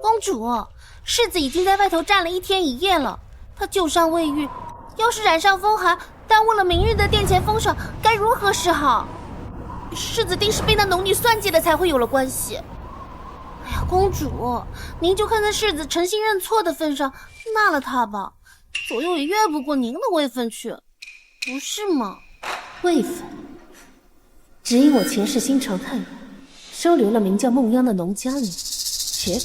公主，世子已经在外头站了1天1夜了，他旧伤未愈，要是染上风寒，耽误了明日的殿前封赏，该如何是好？世子定是被那农女算计的，才会有了关系。哎呀，公主，您就看在世子诚心认错的份上，纳了他吧，左右也越不过您的位分去，不是吗？位分，只因我前世心肠太软，收留了名叫梦央的农家女，结果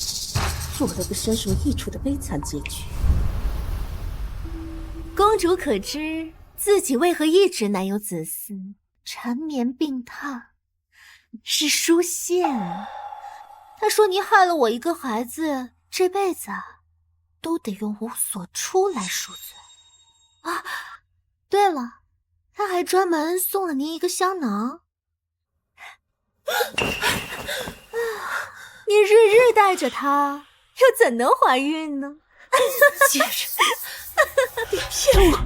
落得个身首异处的悲惨结局。公主可知自己为何一直难有子嗣，缠绵病榻？是书宪啊，他说你害了我一个孩子，这辈子都得用无所出来赎罪啊！对了，他还专门送了您一个香囊。你日日带着它，又怎能怀孕呢？贱人，你骗我！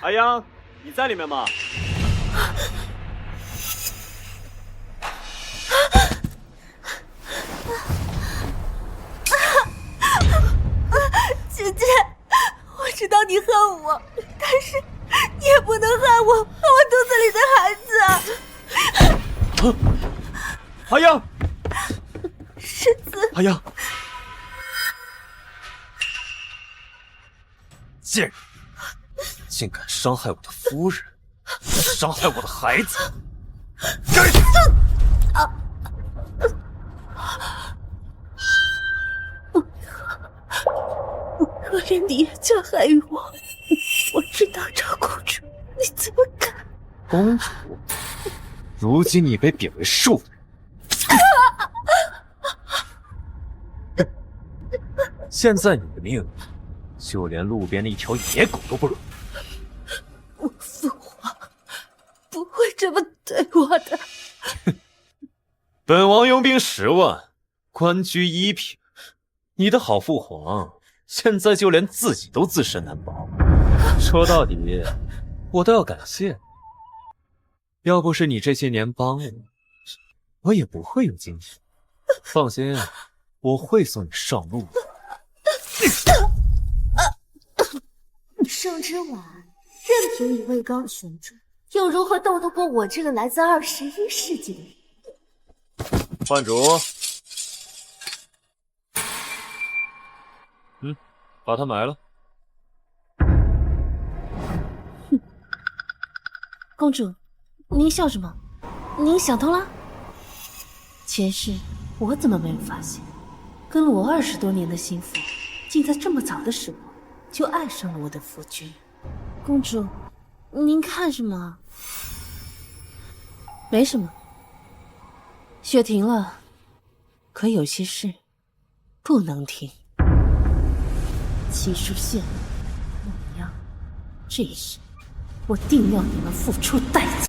阿央，你在里面吗？姐姐，我知道你恨我，但是你也不能害我肚子里的孩子啊！阿央，世子，阿央，贱人，竟敢伤害我的夫人，伤害我的孩子，该死！可怜你也加害于我，我知道赵公主，你怎么敢？公主，如今你被贬为庶人，现在你的命，就连路边的一条野狗都不如。我父皇不会这么对我的。本王佣兵10万，官居1品，你的好父皇现在就连自己都自身难保。说到底，我都要感谢你。要不是你这些年帮我，我也不会有今天。放心，我会送你上路的。盛之婉，任凭你位高权重，又如何斗得过我这个来自21世纪的人？换主，把他埋了。公主，您笑什么？您想通了？前世我怎么没有发现，跟了我20多年的心腹，竟在这么早的时候就爱上了我的夫君。公主，您看什么？没什么，雪停了，可有些事不能停。齐书宪、梦央，这一世我定要你们付出代价。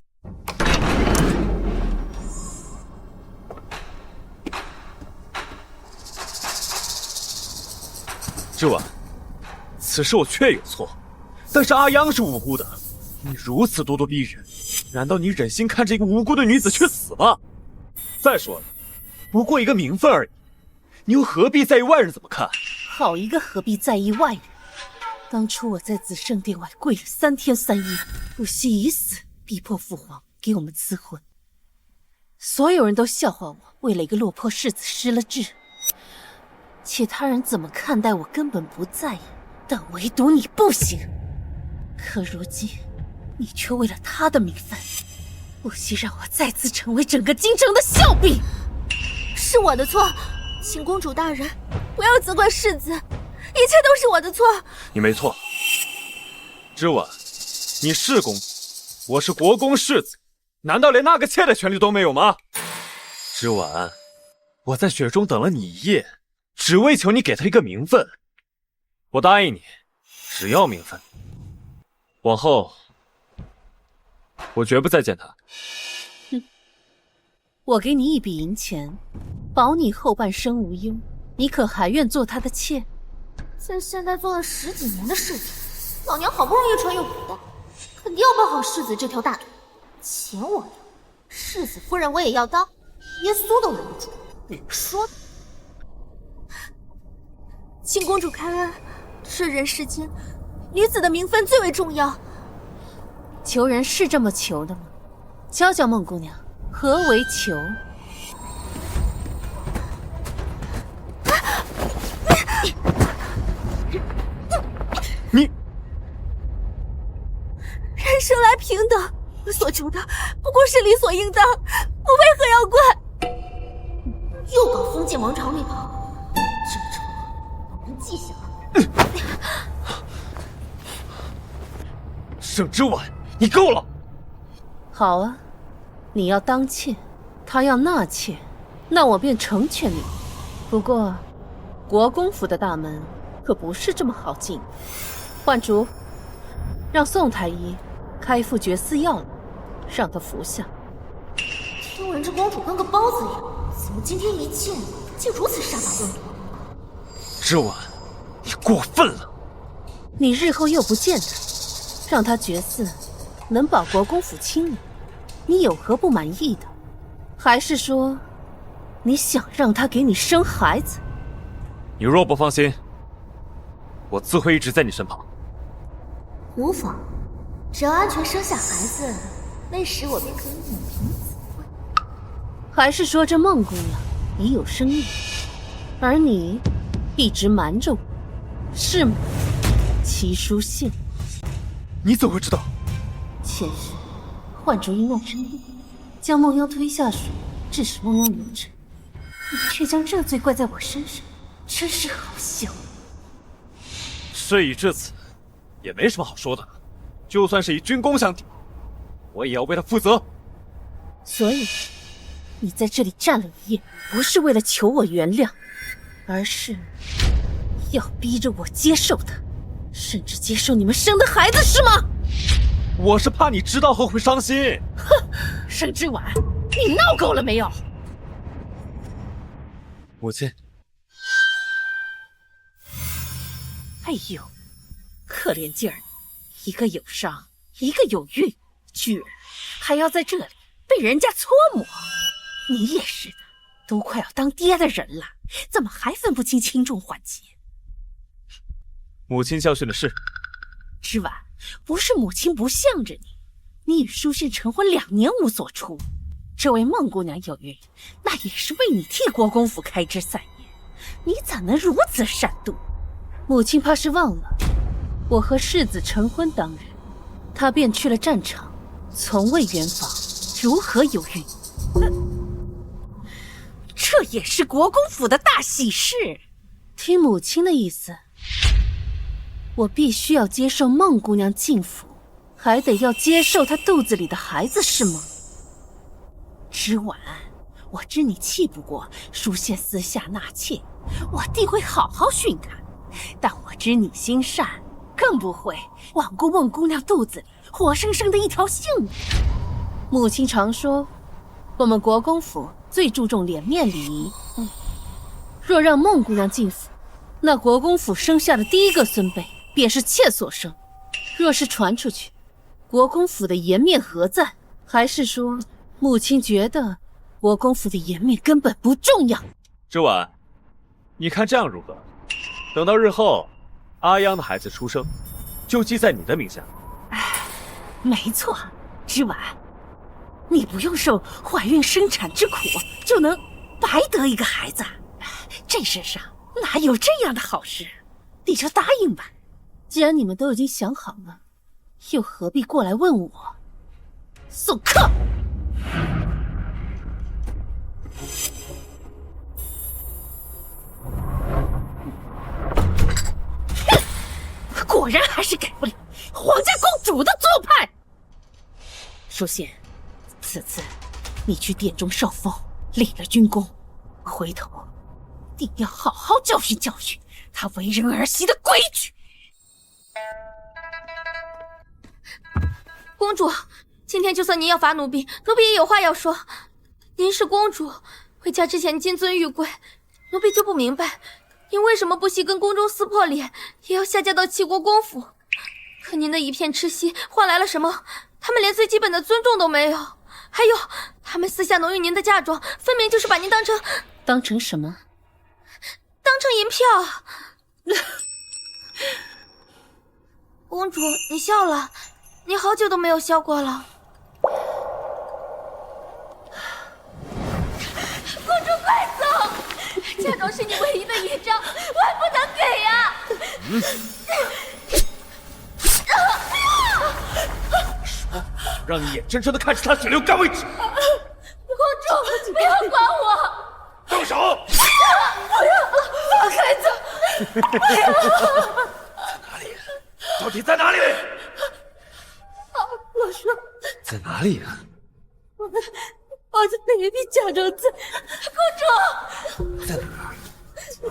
之婉，此事我确有错，但是阿央是无辜的。你如此咄咄逼人，难道你忍心看着一个无辜的女子去死吗？再说了，不过一个名分而已，你又何必在意外人怎么看？好一个何必在意外人！当初我在紫圣殿外跪了3天3夜，不惜以死逼迫父皇给我们赐婚。所有人都笑话我为了一个落魄世子失了志，其他人怎么看待我根本不在意，但唯独你不行。可如今，你却为了他的名分，不惜让我再次成为整个京城的笑柄。是我的错，请公主大人不要责怪世子，一切都是我的错。你没错，之婉，你是公主，我是国公世子，难道连纳个妾的权利都没有吗？之婉，我在雪中等了你1夜，只为求你给他一个名分。我答应你，只要名分，往后我绝不再见他。我给你一笔银钱，保你后半生无忧，你可还愿做他的妾？在现代做了10几年的世子，老娘好不容易穿又补的，肯定要抱好世子这条大腿。钱我要，世子夫人我也要当。耶稣都拦不住，你说的。请公主开恩，这人世间，女子的名分最为重要。求人是这么求的吗？教教孟姑娘，何为求？你人生来平等，我所求的不过是理所应当，我为何要怪？又搞封建王朝那套，这个仇我能记下来。盛之婉，你够了！好啊，你要当妾，他要纳妾，那我便成全你。不过，国公府的大门可不是这么好进。焕竹，让宋太医开副绝丝药来，让他服下。听闻这公主跟个包子一样，怎么今天一见就如此杀伐顿挫？之婉，你过分了！你日后又不见他，让他绝嗣，能保国公府清明，你有何不满意的？还是说，你想让他给你生孩子？你若不放心，我自会一直在你身旁。无妨，只要安全生下孩子，那时我便可以母凭子贵。还是说这孟姑娘已有身孕，而你一直瞒着我，是吗？齐书信，你怎么会知道？前日焕竹因梦生病，将梦妖推下水，致使梦妖流产，你却将这罪怪在我身上，真是好笑。事已至此，也没什么好说的。就算是以军功相抵，我也要为他负责。所以，你在这里站了一夜，不是为了求我原谅，而是要逼着我接受他，甚至接受你们生的孩子，是吗？我是怕你知道后会伤心。哼，盛之婉，你闹够了没有？母亲，哎呦，可怜劲儿，一个有伤，一个有孕，居然还要在这里被人家搓磨。你也是的，都快要当爹的人了，怎么还分不清轻重缓急？母亲教训的是。之婉，不是母亲不向着你，你与书信成婚2年无所出，这位孟姑娘有孕，那也是为你替国公府开枝散叶，你怎能如此善妒？母亲怕是忘了，我和世子成婚当日，她便去了战场，从未圆房，如何有孕？这也是国公府的大喜事。听母亲的意思，我必须要接受孟姑娘进府，还得要接受她肚子里的孩子，是吗？之婉，我知你气不过书县私下纳妾，我定会好好训他。但我知你心善，更不会罔顾孟姑娘肚子里活生生的一条性命。母亲常说，我们国公府最注重脸面礼仪。若让孟姑娘进府，那国公府生下的第一个孙辈便是妾所生。若是传出去，国公府的颜面何在？还是说，母亲觉得国公府的颜面根本不重要？之婉，你看这样如何？等到日后阿央的孩子出生，就记在你的名下。没错，之婉，你不用受怀孕生产之苦，就能白得一个孩子。这世上哪有这样的好事？你就答应吧。既然你们都已经想好了，又何必过来问我？送客！果然还是改不了皇家公主的做派。书信，此次你去殿中受封，立了军功，回头定要好好教训教训他为人儿媳的规矩。公主，今天就算您要罚奴婢，奴婢也有话要说。您是公主，回家之前金尊玉贵，奴婢就不明白，您为什么不惜跟宫中撕破脸，也要下嫁到齐国公府？可您的一片痴心换来了什么？他们连最基本的尊重都没有。还有，他们私下挪用您的嫁妆，分明就是把您当成什么？当成银票。公主，你笑了，你好久都没有笑过了。公主，快走！嫁妆是你唯一的依仗，我还不能给呀！说，让你眼睁睁的看着他血流干为止。公主，不要管我！动手！不要，放开走！在哪里？到底在哪里？我说，在哪里啊？我在那一笔嫁妆在。公主，在哪儿？我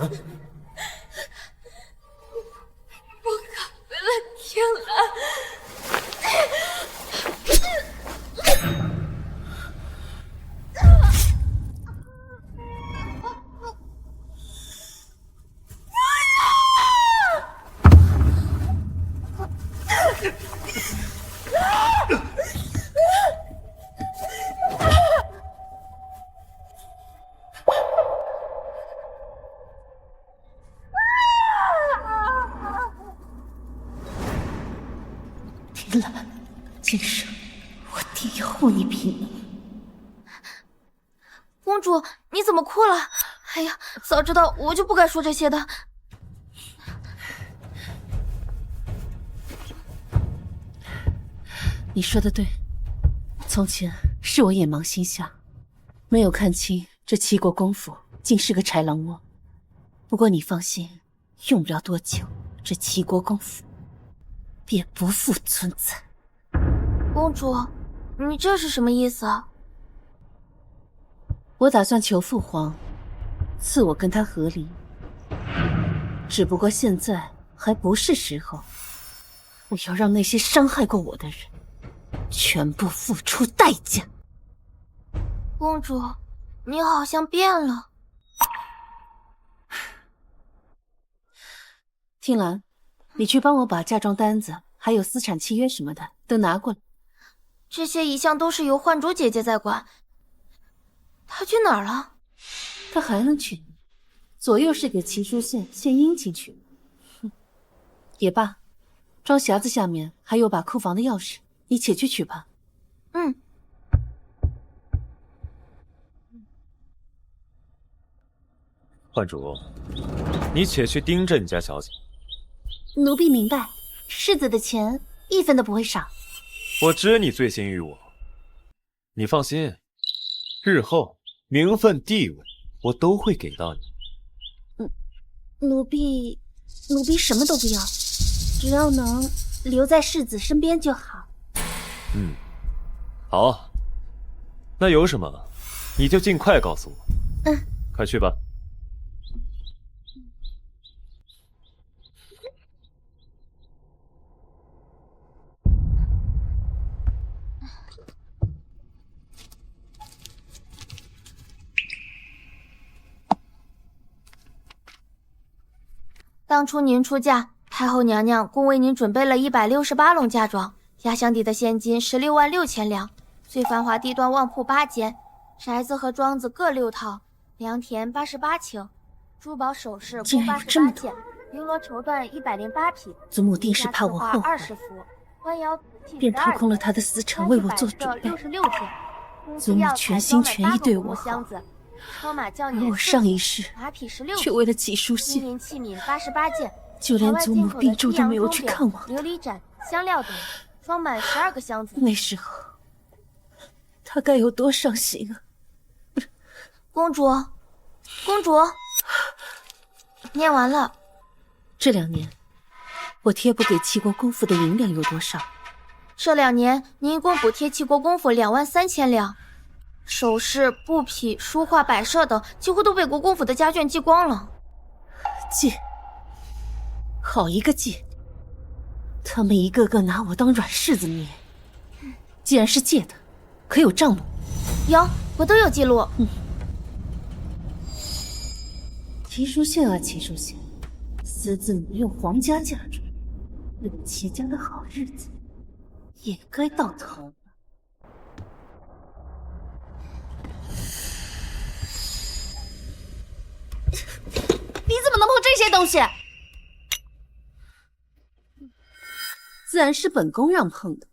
赶回了天蓝。天蓝，今生我定要护你平安。公主，你怎么哭了？哎呀，早知道我就不该说这些的。你说的对，从前是我眼盲心瞎，没有看清这齐国公府竟是个豺狼窝。不过你放心，用不了多久，这齐国公府便不复存在。公主，你这是什么意思啊？我打算求父皇赐我跟他和离，只不过现在还不是时候。我要让那些伤害过我的人全部付出代价。公主，你好像变了。听兰，你去帮我把嫁妆单子还有私产契约什么的都拿过来。这些一向都是由幻竹姐姐在管，她去哪儿了？她还能去？左右是给齐书县献殷勤去。哼，也罢，装匣子下面还有把库房的钥匙，你且去取吧。嗯。幻竹，你且去盯着你家小姐。奴婢明白，世子的钱一分都不会少。我知你醉心于我，你放心，日后名分地位我都会给到你。奴婢什么都不要，只要能留在世子身边就好。嗯，好，那有什么你就尽快告诉我。嗯，快去吧。当初您出嫁，太后娘娘共为您准备了168笼嫁妆，压箱底的现金16万6千两，最繁华地段旺铺8间，宅子和庄子各6套，良田88顷，珠宝首饰共88件，绫罗绸缎108匹。祖母定是怕我后悔20幅，官窑便掏空了他的私产为我做准备。66件，祖母全心全意对我好，而我上一世却为了齐书县，金银器皿88件，就连祖母病重都没有去看望。琉璃盏、香料等，装满12个箱子。那时候，他该有多伤心啊！公主，公主，念完了。这2年，我贴补给齐国公府的银两有多少？这2年，您一共补贴齐国公府2万3千两。首饰、布匹、书画、摆设等，几乎都被国公府的家眷寄光了。借，好一个借！他们一个个拿我当软柿子捏。既然是借的，可有账目？有，我都有记录。齐书县啊，齐书县，私自挪用皇家嫁妆，为了齐家的好日子，也该到头了。你怎么能碰这些东西？自然是本宫让碰的。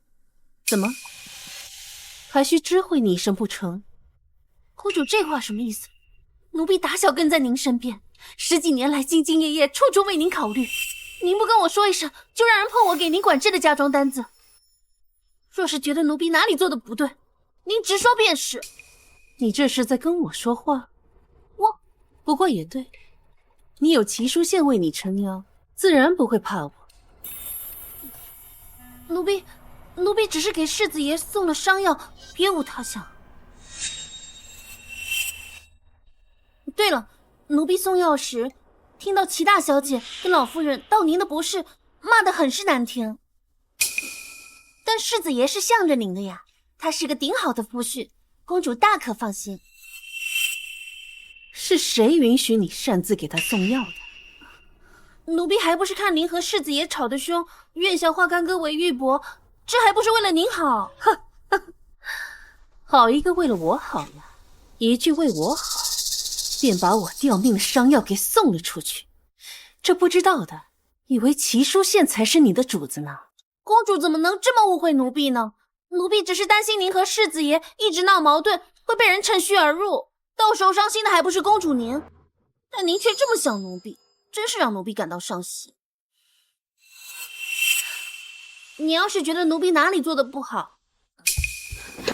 怎么，还需知会你一声不成？公主这话什么意思？奴婢打小跟在您身边，10几年来兢兢业业，处处为您考虑。您不跟我说一声，就让人碰我给您管制的嫁妆单子。若是觉得奴婢哪里做的不对，您直说便是。你这是在跟我说话？我不过也对，你有齐书宪为你撑腰，自然不会怕我。奴婢只是给世子爷送了伤药，别无他想。对了，奴婢送药时，听到齐大小姐跟老夫人道您的不是，骂得很是难听。但世子爷是向着您的呀，他是个顶好的夫婿，公主大可放心。是谁允许你擅自给他送药的？奴婢还不是看您和世子爷吵得凶，愿下化干戈为玉帛，这还不是为了您好？好一个为了我好呀！一句为我好，便把我吊命的伤药给送了出去。这不知道的，以为齐书宪才是你的主子呢。公主怎么能这么误会奴婢呢？奴婢只是担心您和世子爷一直闹矛盾，会被人趁虚而入，到时候伤心的还不是公主您？但您却这么想奴婢，真是让奴婢感到伤心。你要是觉得奴婢哪里做的不好，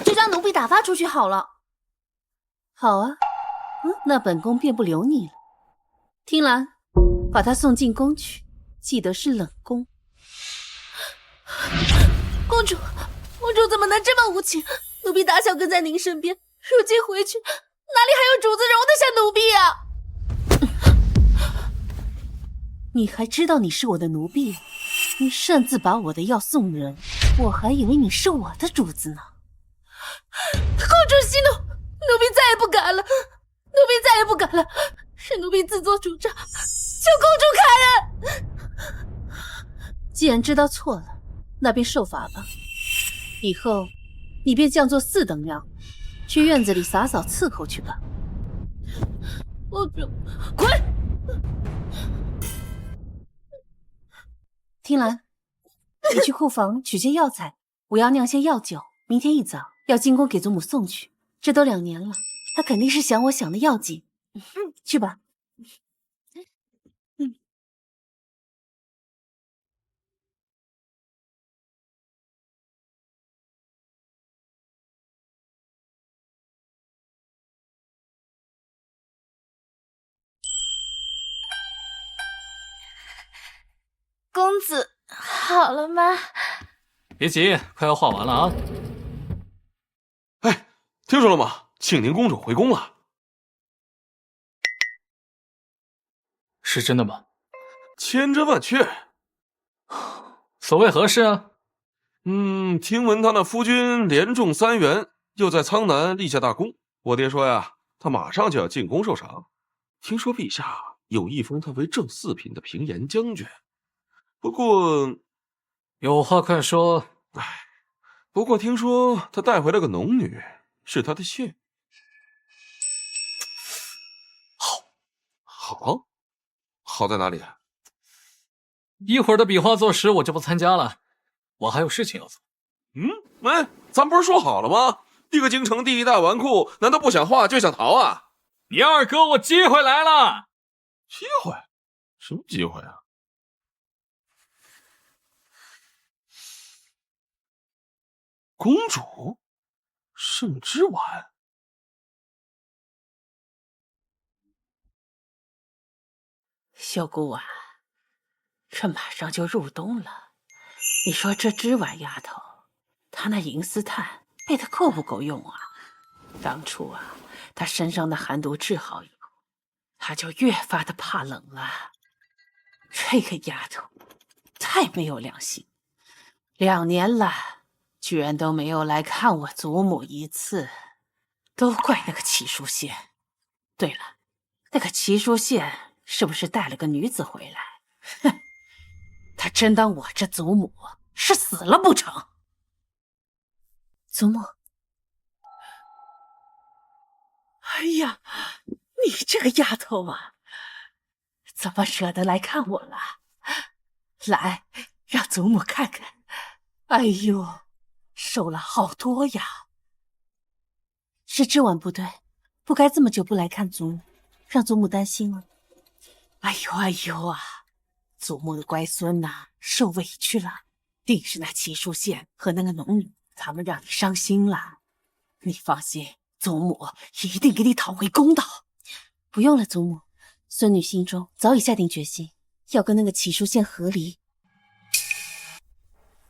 就将奴婢打发出去好了。好啊，那本宫便不留你了。听兰，把他送进宫去，记得是冷宫。公主怎么能这么无情？奴婢打小跟在您身边，如今回去，哪里还有主子容得下奴婢啊？你还知道你是我的奴婢？你擅自把我的药送人，我还以为你是我的主子呢。公主息怒，奴婢再也不敢了，奴婢再也不敢了，是奴婢自作主张，求公主开恩。既然知道错了，那便受罚吧。以后你便降作4等药，去院子里洒扫伺候去吧。公主，滚！听兰，你去库房取些药材，我要酿些药酒，明天一早要进宫给祖母送去。这都2年了，她肯定是想我想的要紧。去吧。公子好了吗？别急，快要画完了啊！哎，听说了吗？庆宁公主回宫了。是真的吗？千真万确。所谓何事啊？听闻他那夫君连中3元，又在苍南立下大功。我爹说呀，他马上就要进宫受赏。听说陛下有意封他为正4品的平沿将军。不过，有话快说。不过听说他带回了个农女，是他的妾。好在哪里？一会儿的比划作时我就不参加了，我还有事情要做。咱不是说好了吗？一个京城第1大纨绔，难道不想画就想逃啊？你二哥，我机会来了！机会？什么机会啊？公主，圣之丸。秀姑啊，这马上就入冬了，你说这织婉丫头，她那银丝炭备的够不够用啊？当初啊，她身上的寒毒治好以后，她就越发的怕冷了。这个丫头太没有良心，2年了，居然都没有来看我祖母一次，都怪那个齐书宪。对了，那个齐书宪是不是带了个女子回来？哼，他真当我这祖母是死了不成？祖母，哎呀，你这个丫头啊，怎么舍得来看我了？来，让祖母看看。哎呦，瘦了好多呀！是之婉不对，不该这么久不来看祖母，让祖母担心了。哎呦啊！祖母的乖孙呐，受委屈了，定是那齐淑宪和那个农女，他们让你伤心了。你放心，祖母一定给你讨回公道。不用了，祖母，孙女心中早已下定决心，要跟那个齐淑宪和离。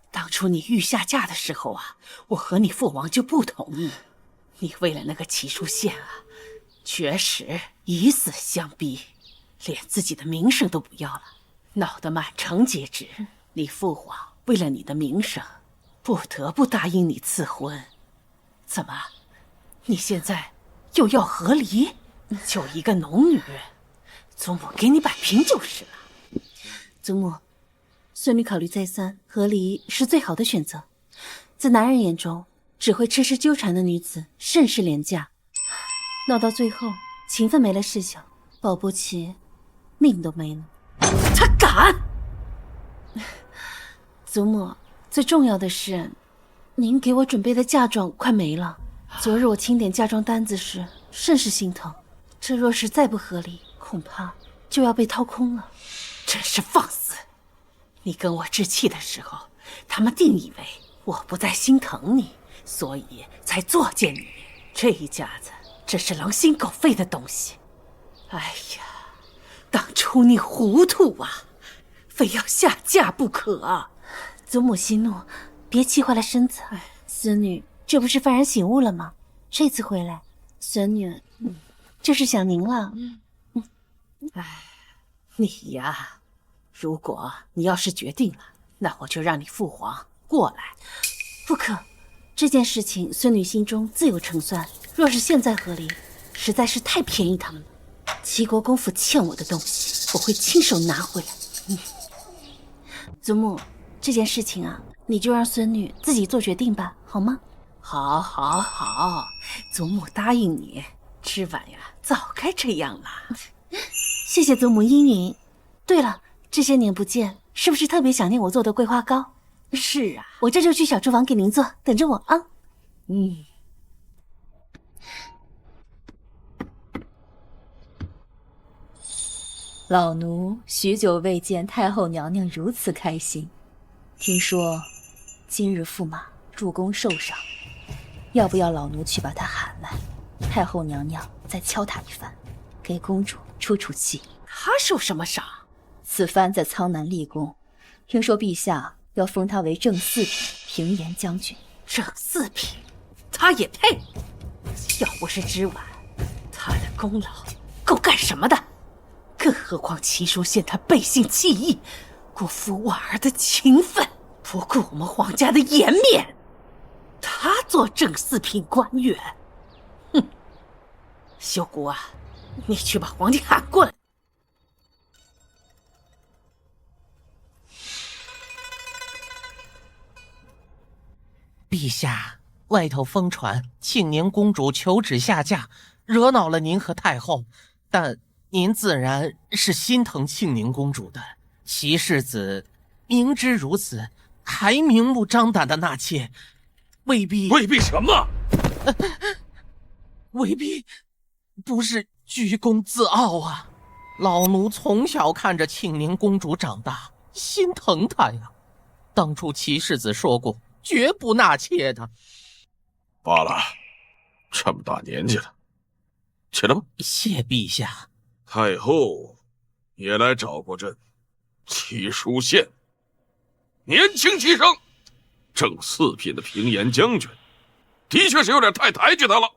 当初你欲下嫁的时候啊，我和你父王就不同意。你为了那个齐淑宪啊，绝食以死相逼，连自己的名声都不要了，闹得满城皆知。你父皇为了你的名声，不得不答应你赐婚。怎么，你现在又要和离？就一个农女，祖母给你摆平就是了。祖母，孙女考虑再三，和离是最好的选择。在男人眼中，只会痴痴纠缠的女子甚是廉价，闹到最后，情分没了事小，保不齐命都没了。他敢！祖母，最重要的是，您给我准备的嫁妆快没了。昨日我清点嫁妆单子时，甚是心疼。这若是再不合理，恐怕就要被掏空了。真是放肆！你跟我置气的时候，他们定以为我不再心疼你，所以才作践你。这一家子真是狼心狗肺的东西。哎呀，当初你糊涂啊，非要下嫁不可。祖母息怒，别气坏了身子。孙女这不是幡然醒悟了吗？这次回来，孙女就是想您了。你呀，如果你要是决定了，那我就让你父皇过来。不可，这件事情孙女心中自有成算。若是现在和离，实在是太便宜他们了。齐国公府欠我的东西，我会亲手拿回来。祖母，这件事情啊，你就让孙女自己做决定吧，好吗？好，祖母答应你。之婉呀，早该这样了。谢谢祖母应允。对了，这些年不见，是不是特别想念我做的桂花糕？是啊，我这就去小厨房给您做，等着我啊。老奴许久未见太后娘娘如此开心，听说今日驸马入宫受赏，要不要老奴去把她喊来？太后娘娘再敲她一番，给公主出出气。她受什么赏？此番在苍南立功，听说陛下要封她为正四品平颜将军。正四品，她也配？要不是之婉，她的功劳够干什么的？更何况齐淑宪他背信弃义，辜负婉儿的情分，不顾我们皇家的颜面，他做正四品官员，哼！修谷啊，你去把皇帝喊过来。陛下，外头疯传庆宁公主求旨下嫁，惹恼了您和太后，但您自然是心疼庆宁公主的。齐世子明知如此，还明目张胆的纳妾，未必什么？未必不是居功自傲啊！老奴从小看着庆宁公主长大，心疼她呀。当初齐世子说过，绝不纳妾的。罢了，这么大年纪了，起来吧。谢陛下。太后也来找过朕，齐淑宪年轻气盛，正四品的平颜将军，的确是有点太抬举他了。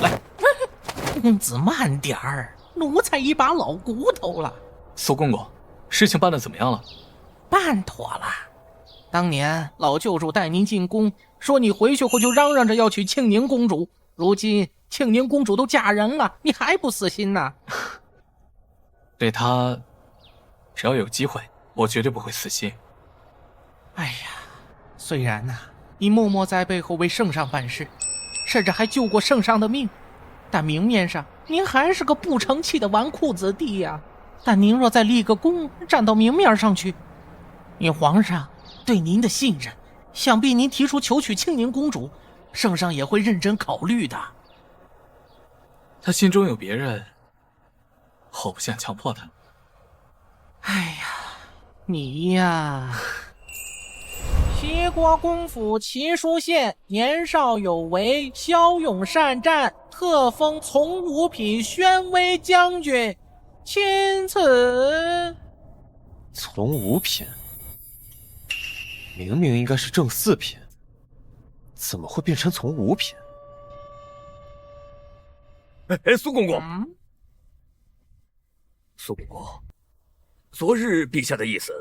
来，公子慢点儿，奴才一把老骨头了。苏公公，事情办得怎么样了？办妥了。当年老舅主带您进宫，说你回去后就嚷嚷着要娶庆宁公主，如今庆宁公主都嫁人了，你还不死心呢？对她，只要有机会，我绝对不会死心。哎呀，虽然你默默在背后为圣上办事，甚至还救过圣上的命，但明面上您还是个不成器的纨绔子弟呀。但您若再立个功，站到明面上去，以皇上对您的信任，想必您提出求娶庆宁公主，圣上也会认真考虑的。他心中有别人，我不想强迫他。哎呀，你呀，齐国公府齐书县年少有为，骁勇善战，特封从五品宣威将军，钦此。从五品，明明应该是正四品，怎么会变成从五品？苏公公，苏公公，昨日陛下的意思，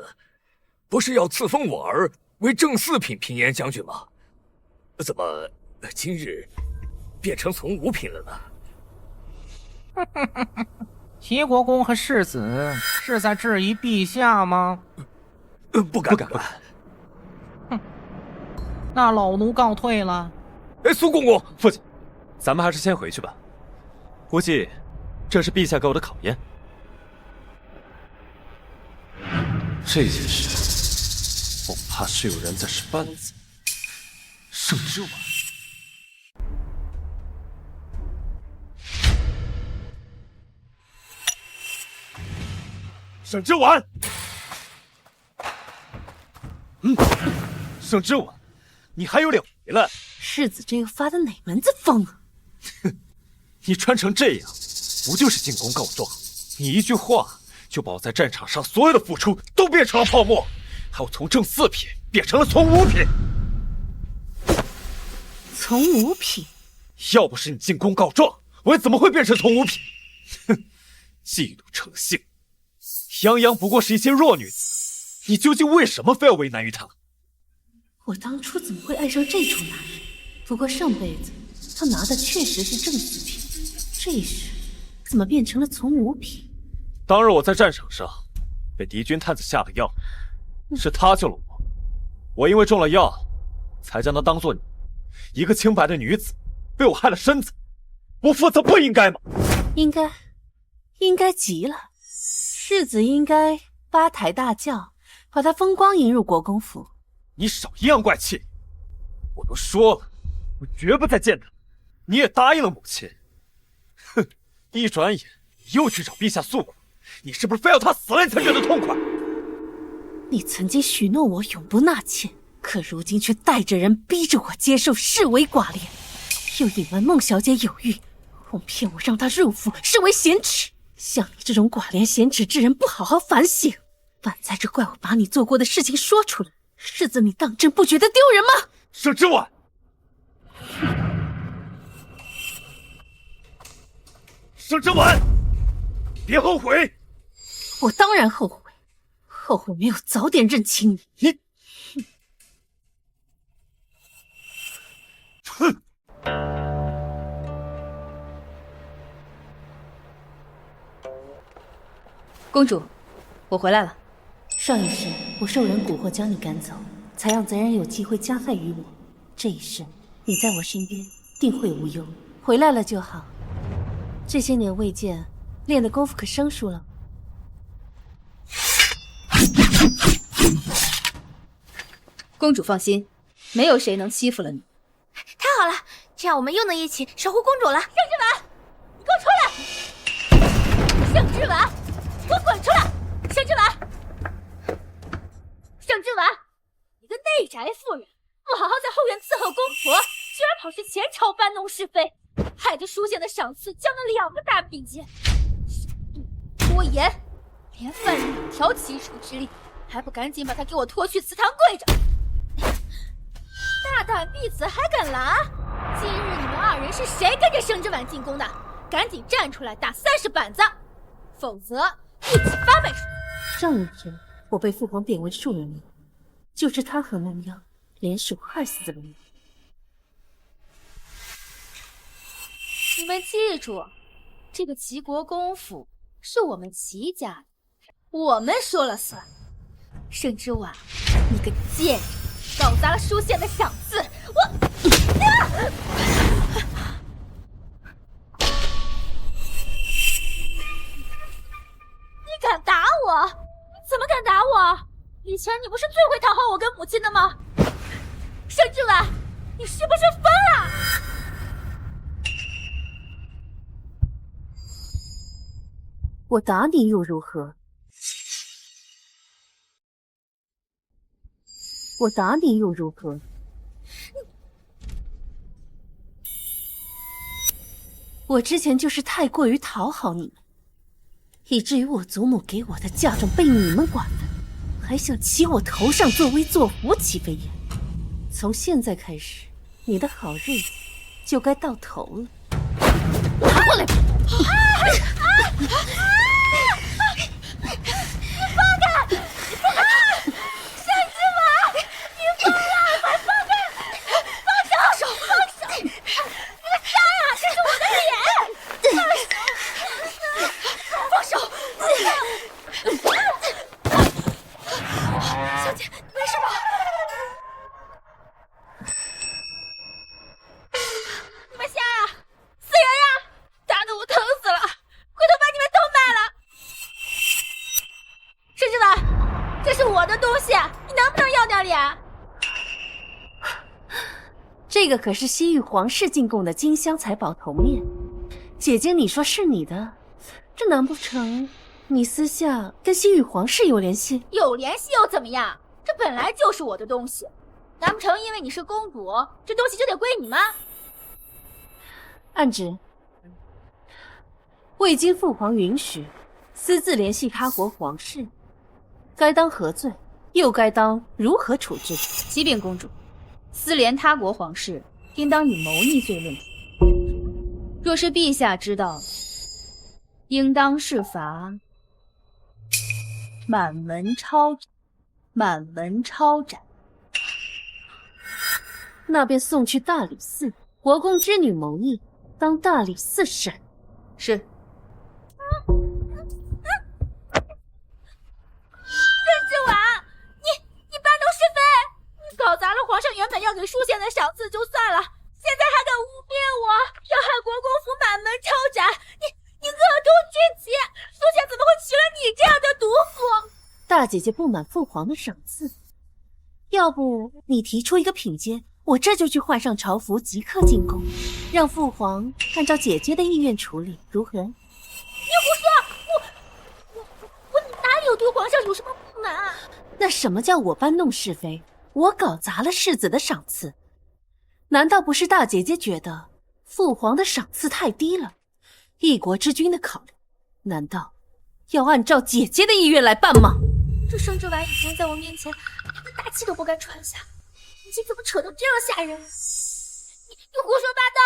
不是要赐封我儿为正四品平延将军吗？怎么今日变成从五品了呢？齐国公和世子是在质疑陛下吗？不敢。哼，那老奴告退了。苏公公，父亲，咱们还是先回去吧。估计这是陛下给我的考验。这件事，恐怕是有人在使绊子。圣之丸，圣之丸，圣之丸，你还有脸回来？世子这又发的哪门子疯啊？哼！你穿成这样，不就是进宫告状？你一句话就把我在战场上所有的付出都变成了泡沫，还有从正四品变成了从五品。从五品？要不是你进宫告状，我怎么会变成从五品？哼！嫉妒成性，泱泱不过是一些弱女子，你究竟为什么非要为难于她？我当初怎么会爱上这种男人？不过上辈子他拿的确实是正四品。这一世怎么变成了从五品？当日我在战场上被敌军探子下了药，是他救了我。我因为中了药，才将她当作你一个清白的女子，被我害了身子，不负责不应该吗？应该极了。世子应该八抬大轿，把她风光迎入国公府。你少阴阳怪气！我都说了，我绝不再见她。你也答应了母亲。哼！一转眼又去找陛下诉苦，你是不是非要他死了你才觉得痛快？你曾经许诺我永不纳妾，可如今却带着人逼着我接受视为寡廉，又隐瞒孟小姐有孕，哄骗我让她入府，视为贤耻。像你这种寡廉鲜耻之人，不好好反省，反在这怪我把你做过的事情说出来，世子你当真不觉得丢人吗？圣之丸，圣之丸，别后悔！我当然后悔，后悔没有早点认清你。你，哼！公主，我回来了。上一世我受人蛊惑将你赶走，才让贼人有机会加害于我。这一世你在我身边，定会无忧。回来了就好。这些年未见，练的功夫可生疏了。公主放心，没有谁能欺负了你。太好了，这样我们又能一起守护公主了。圣之丸，你给我出来！圣之丸，给我滚出来！圣之丸，圣之丸，你个内宅妇人，不好好在后院伺候公婆，居然跑去前朝搬弄是非，害得书县的赏赐降了2个大比肩。善妒多言，连犯人2条起手之力，还不赶紧把他给我拖去祠堂跪着！大胆婢子还敢拦？今日你们2人是谁跟着圣之丸进宫的？赶紧站出来打30板子，否则一起8倍数。上一世我被父皇贬为庶人了，就是他和梦妖联手害死了你。你们记住，这个齐国公府是我们齐家的，我们说了算。圣之丸，你个贱人，搞砸了书县的赏赐，我……前你不是最会讨好我跟母亲的吗？盛之婉，你是不是疯了？我打你又如何？我打你又如何？我之前就是太过于讨好你们，以至于我祖母给我的嫁妆被你们管了，还想骑我头上作威作福，岂非也？从现在开始，你的好日子就该到头了。拿过来吧！这个可是西域皇室进贡的金香财宝头面，姐姐你说是你的，这难不成你私下跟西域皇室有联系？有联系又怎么样？这本来就是我的东西，难不成因为你是公主，这东西就得归你吗？暗指，未经父皇允许，私自联系他国皇室，该当何罪？又该当如何处置？启禀公主，私联他国皇室，应当以谋逆罪论处。若是陛下知道，应当是罚满门抄斩。满门抄斩。那便送去大理寺，国公之女谋逆，当大理寺审。是。任之婉，你搬弄是非，你搞砸了皇上原本要给淑贤的赏赐就算了，现在还敢污蔑我，要害国公府满门抄斩，你恶毒至极！淑贤怎么会娶了你这样的毒妇？大姐姐不满父皇的赏赐，要不你提出一个品阶，我这就去换上朝服，即刻进宫，让父皇按照姐姐的意愿处理，如何？你胡说！我哪里有对皇上有什么不满啊？那什么叫我搬弄是非？我搞砸了世子的赏赐，难道不是大姐姐觉得父皇的赏赐太低了？一国之君的考虑，难道要按照姐姐的意愿来办吗？这盛之婉以前在我面前连大气都不敢喘下，你怎么扯得这样吓人？你胡说八道！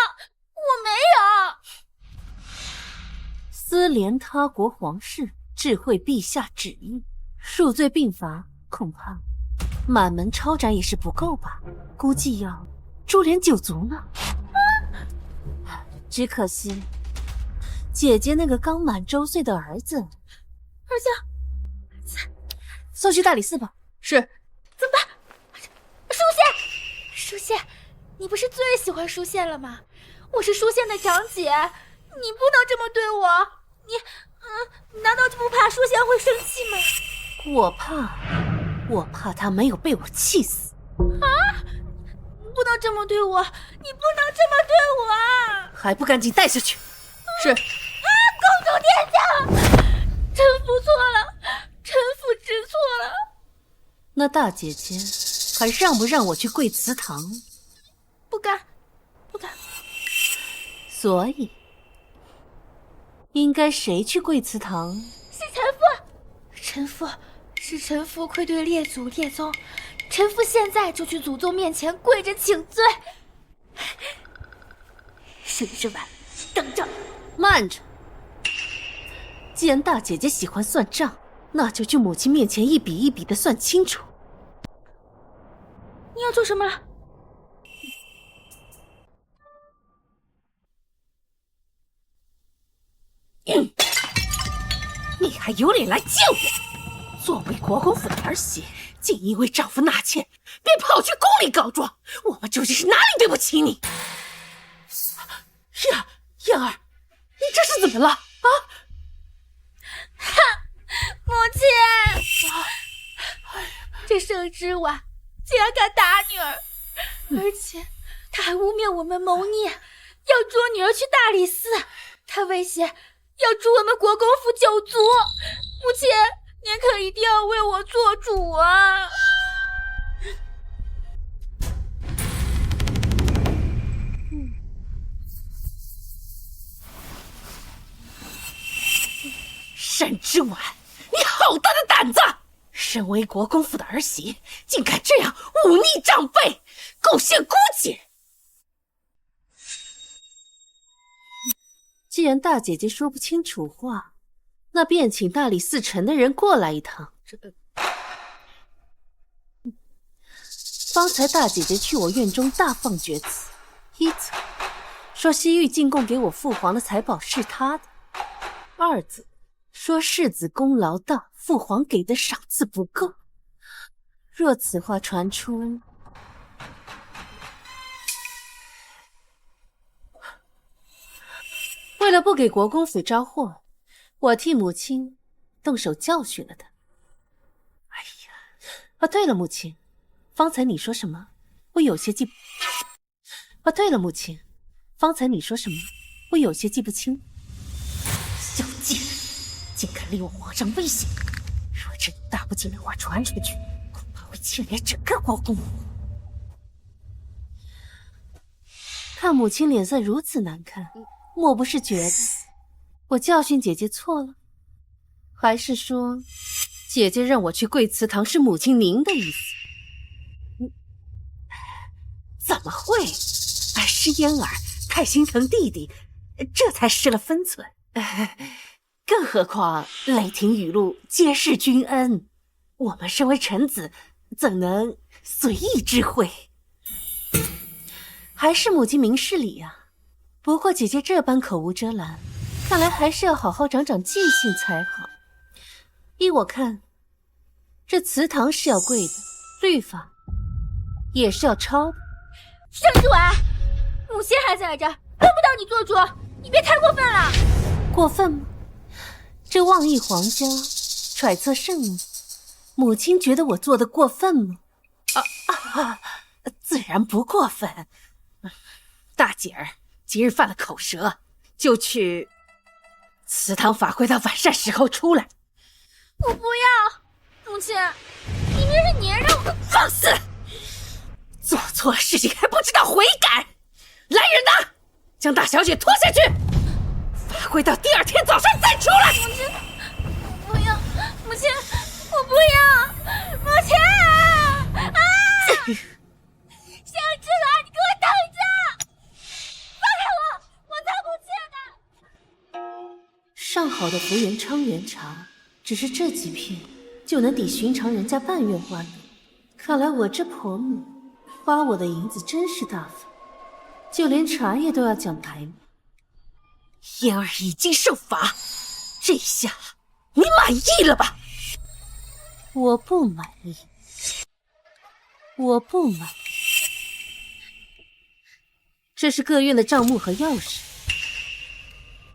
我没有。私联他国皇室，智慧陛下旨意，数罪并罚，恐怕满门抄斩也是不够吧？估计要株连9族呢。只可惜，姐姐那个刚满周岁的儿子，送去大理寺吧。是。怎么办？淑宪，你不是最喜欢淑宪了吗？我是淑宪的长姐，你不能这么对我。你难道就不怕淑宪会生气吗？我怕他没有被我气死。啊！你不能这么对我，你不能这么对我啊！还不赶紧带下去！是。公主殿下，臣服错了，臣服知错了。那大姐姐还让不让我去跪祠堂？不敢。所以应该谁去跪祠堂？是臣父，是臣父愧对列祖列宗，臣父现在就去祖宗面前跪着请罪。盛之婉，等着！慢着！既然大姐姐喜欢算账，那就去母亲面前一笔一笔的算清楚。你要做什么？你还有脸来见我？作为国公府的儿媳，竟因为丈夫纳妾，便跑去宫里告状，我们究竟是哪里对不起你？燕儿，你这是怎么了啊？母亲！这盛之婉竟然敢打女儿，而且他还污蔑我们谋逆，要捉女儿去大理寺。他威胁要诛我们国公府9族。母亲，您可一定要为我做主啊！沈之婉，你好大的胆子！身为国公府的儿媳，竟敢这样忤逆长辈，构陷姑姐！既然大姐姐说不清楚话，那便请大理寺城的人过来一趟。方才大姐姐去我院中大放厥词，一则说西域进贡给我父皇的财宝是他的，二则说世子功劳大，父皇给的赏赐不够。若此话传出，为了不给国公府招祸，我替母亲动手教训了他。哎呀，对了，母亲，方才你说什么？我有些记不……对了，母亲，方才你说什么？我有些记不清。小贱人，竟敢利用皇上威胁！若这大不敬的话传出去，恐怕会牵连整个国公府。看母亲脸色如此难看，莫不是觉得我教训姐姐错了？还是说，姐姐让我去贵祠堂是母亲您的意思？怎么会？失嫣儿、太心疼弟弟，这才失了分寸。更何况雷霆雨露皆是君恩，我们身为臣子，怎能随意知会？还是母亲明事理啊。不过姐姐这般口无遮拦，看来还是要好好长长记性才好。依我看，这祠堂是要跪的，律法也是要抄的。盛之婉，母亲还在这儿，轮不到你做主，你别太过分了。过分吗？这妄议皇家，揣测圣母，母亲觉得我做的过分吗？自然不过分。大姐儿今日犯了口舌，就去祠堂法会到晚膳时候出来。我不要，母亲，明明是你让我放肆！做错了事情还不知道悔改！来人呐，将大小姐拖下去！法会到第2天早上再出来。母亲，不要，母亲，我不要，母亲啊！盛之婉，你给我等着！放开我，我才不去呢！上好的福元昌元茶，只是这几片就能抵寻常人家半月花的。看来我这婆母花我的银子真是大方，就连茶叶都要讲排面。嫣儿已经受罚，这下你满意了吧？我不满意，我不满意。这是各院的账目和钥匙，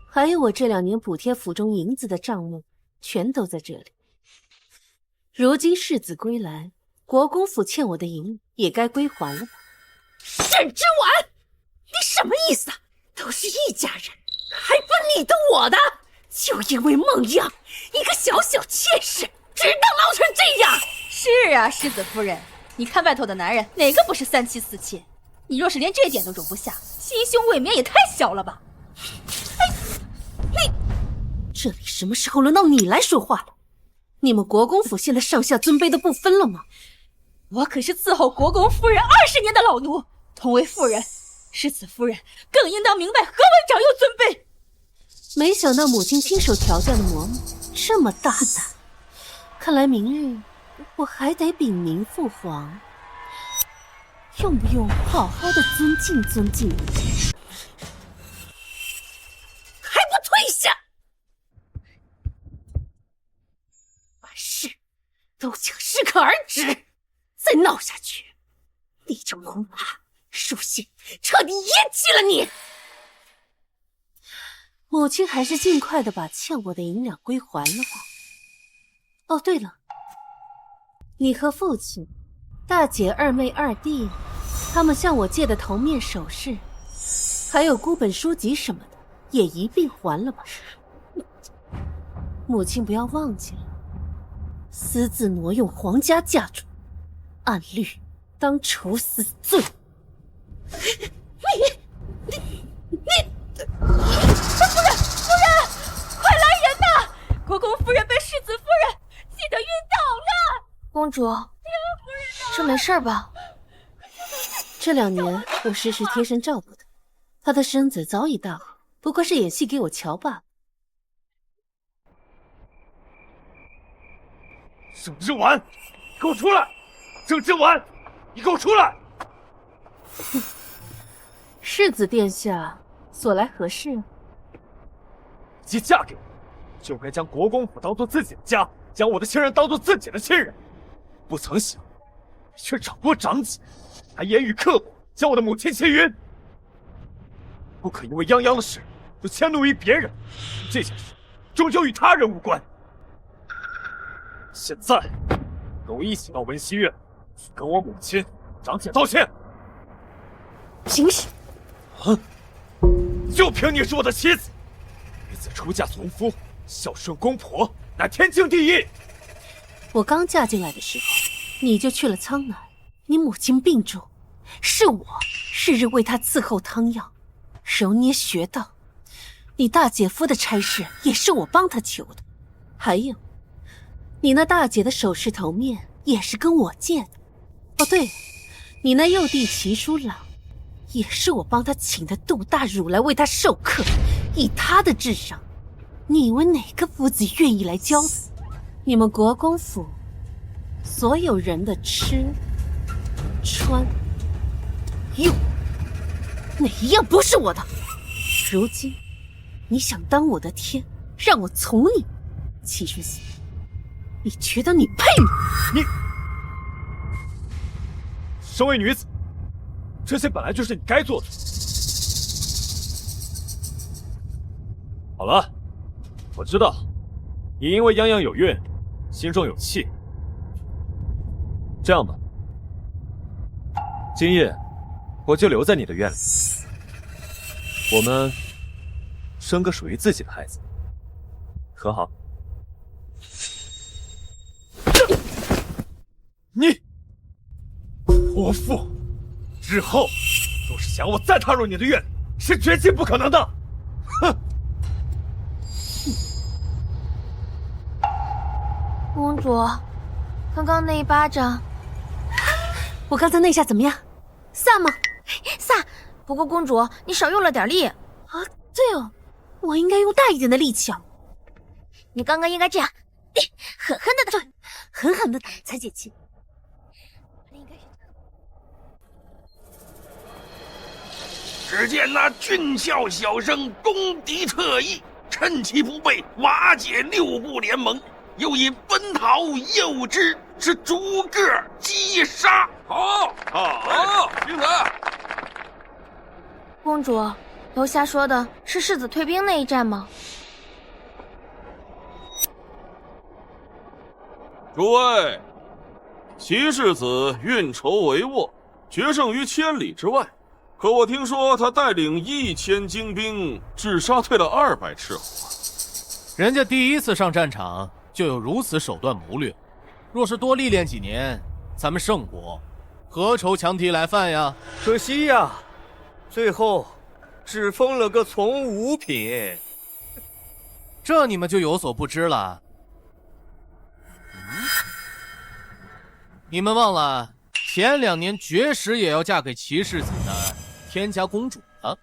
还有我这2年补贴府中银子的账目，全都在这里。如今世子归来，国公府欠我的银也该归还了吧？沈之婉，你什么意思啊？都是一家人，还分你的我的？就因为孟样一个小小妾室，只当闹成这样？是啊，世子夫人，你看外头的男人哪个不是3妻4妾？你若是连这点都容不下，心胸未免也太小了吧？你这里什么时候轮到你来说话了？你们国公府现在上下尊卑都不分了吗？我可是伺候国公夫人20年的老奴，同为妇人，世子夫人更应当明白何为长幼尊卑。没想到母亲亲手调教的嬷嬷这么大胆，看来明日我还得禀明父皇，用不用好好的尊敬尊敬你？还不退下！办事都请适可而止，再闹下去，你就恐怕书信彻底咽气了你。母亲还是尽快的把欠我的银两归还了吧。哦，对了，你和父亲、大姐、二妹、二弟，他们向我借的头面首饰，还有孤本书籍什么的，也一并还了吧。母亲不要忘记了，私自挪用皇家嫁妆，按律当处死罪。快来人呐！国公夫人被世子夫人气得晕倒了。公主，这没事吧？这2年我时时贴身照顾她，她的身子早已大好，不过是演戏给我瞧罢了。郑之婉，给我出来！郑之婉，你给我出来！世子殿下所来何事啊？既嫁给我，就该将国公府当做自己的家，将我的亲人当做自己的亲人。不曾想，却长过长己，还言语刻薄，将我的母亲气晕。不可因为泱泱的事就迁怒于别人，这件事终究与他人无关。现在，跟我一起到文熙院，去跟我母亲、长姐道歉。行使。啊！就凭你是我的妻子，女子出嫁从夫，孝顺公婆，乃天经地义。我刚嫁进来的时候，你就去了苍南。你母亲病重，是我日日为她伺候汤药，揉捏穴道。你大姐夫的差事也是我帮她求的。还有，你那大姐的首饰头面也是跟我借的。哦，对了，你那幼弟齐书郎，也是我帮他请的杜大儒来为他授课。以他的智商，你以为哪个夫子愿意来教他？你们国公府所有人的吃、穿、用，哪一样不是我的？如今你想当我的天，让我从你，齐世子，你觉得你配吗？你身为女子，这些本来就是你该做的。好了，我知道你因为泱泱有孕，心中有气。这样吧，今夜我就留在你的院里，我们生个属于自己的孩子，可好？你泼妇！日后若是想我再踏入你的院，是绝对不可能的。哼！公主，刚刚那一巴掌，我刚才那下怎么样？飒吗？飒。不过公主，你少用了点力。啊，对哦，我应该用大一点的力气啊。你刚刚应该这样，狠狠的打，狠狠的打才解气。只见那俊俏小生攻敌特异，趁其不备，瓦解6部联盟，又引奔逃诱之，是逐个击杀。好，精彩！公主，楼下说的是世子退兵那一战吗？诸位，齐世子运筹帷幄，决胜于千里之外。可我听说他带领1000精兵，只杀退了200赤火。人家第一次上战场就有如此手段谋略，若是多历练几年，咱们圣国何愁强敌来犯呀？可惜呀，最后只封了个从五品。这你们就有所不知了。你们忘了前2年绝食也要嫁给齐世子的天家公主了。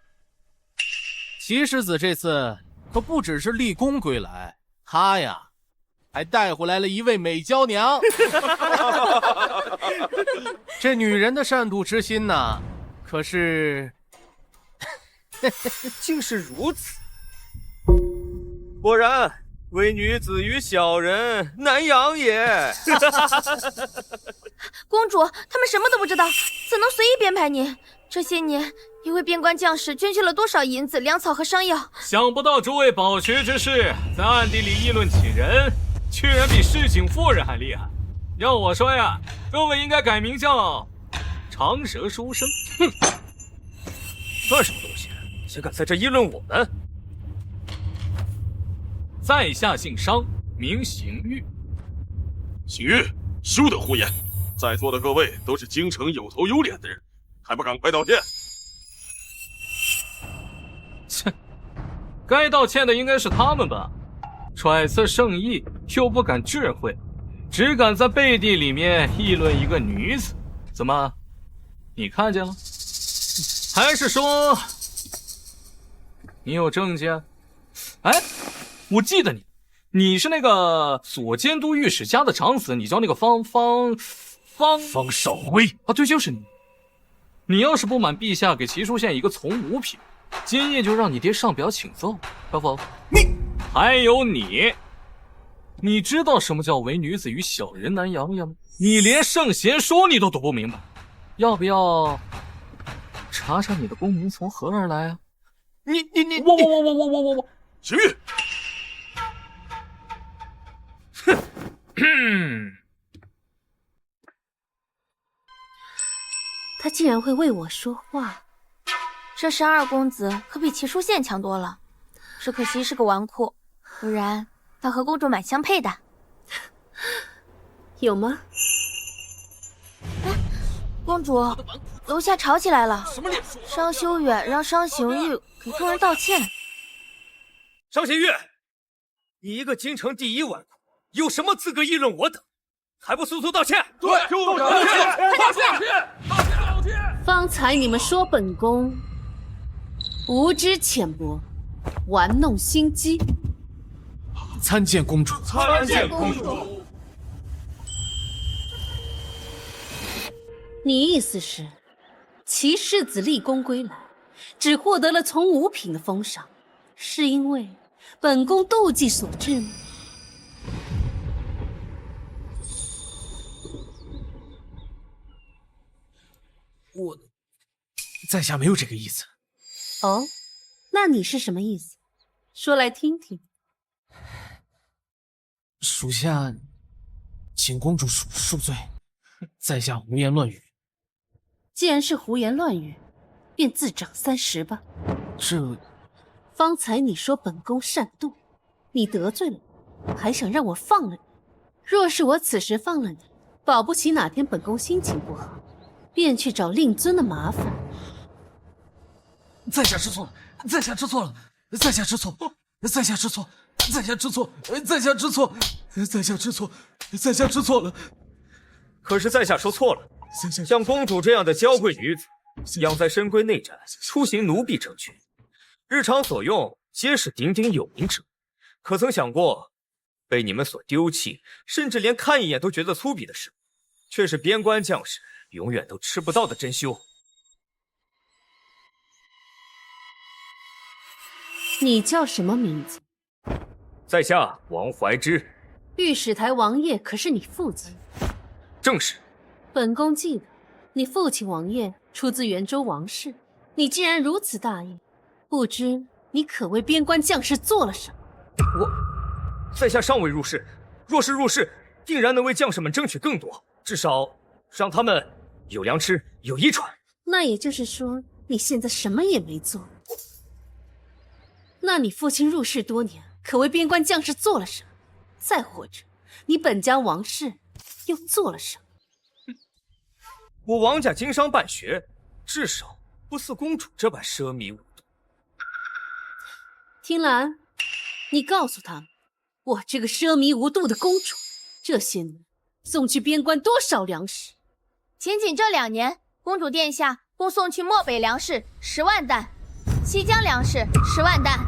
齐世子这次可不只是立功归来，他呀还带回来了一位美娇娘。这女人的善妒之心呐，可是竟是如此。果然为女子与小人难养也。公主，他们什么都不知道，怎能随意编排你？这些年，你为边关将士捐去了多少银子、粮草和伤药？想不到诸位饱学之士在暗地里议论起人，居然比市井妇人还厉害。要我说呀，各位应该改名叫长舌书生。哼，算什么东西？竟敢在这议论我们！在下姓商，名邢玉。邢玉，休得胡言！在座的各位都是京城有头有脸的人，还不赶快道歉？切，该道歉的应该是他们吧？揣测圣意又不敢智慧，只敢在背地里面议论一个女子，怎么？你看见了？还是说你有证件？哎，我记得你是那个左监督御史家的长子，你叫那个方少辉啊，对，就是你。你要是不满陛下给齐书县一个从五品，今夜就让你爹上表请奏，可否？还有你知道什么叫唯女子与小人难养也吗？你连圣贤书你都读不明白，要不要查查你的功名从何而来啊？我，邢玉，哼，他竟然会为我说话，这12公子可比齐书县强多了，只可惜是个纨绔，不然倒和公主蛮相配的。有吗？哎，公主，楼下吵起来了，商修远让商行玉给众人道歉。商行玉，你一个京城第一纨绔，有什么资格议论我等？还不速速道歉！对，就道歉！道歉！方才你们说本宫无知浅薄，玩弄心机。参见公主。参见公主。你意思是，齐世子立功归来，只获得了从五品的封赏，是因为本宫妒忌所致吗？我，在下没有这个意思。哦，那你是什么意思？说来听听。属下请公主恕罪，在下胡言乱语。既然是胡言乱语，便自掌30吧。这……方才你说本宫善妒，你得罪了我，还想让我放了你。若是我此时放了你，保不齐哪天本宫心情不好，便去找令尊的麻烦。在下知错了，在下知错了，在下知错，在下知错，在下知错，在下知错，在下知错，在下知错了。可是在下说错了，像公主这样的娇贵女子，养在深闺内宅，出行奴婢成群，日常所用皆是鼎鼎有名者，可曾想过，被你们所丢弃，甚至连看一眼都觉得粗鄙的事，却是边关将士永远都吃不到的珍馐。你叫什么名字？在下王怀之。御史台王爷可是你父亲？正是。本宫记得，你父亲王爷出自元州王室。你既然如此大义，不知你可为边关将士做了什么？在下尚未入仕，若是入仕，定然能为将士们争取更多，至少让他们有粮吃，有衣穿。那也就是说，你现在什么也没做。那你父亲入仕多年，可为边关将士做了什么？再或者，你本家王氏又做了什么？我王家经商办学，至少不似公主这般奢靡无度。听兰，你告诉他们，我这个奢靡无度的公主，这些年送去边关多少粮食？仅这2年，公主殿下共送去漠北粮食10万担，西江粮食10万担，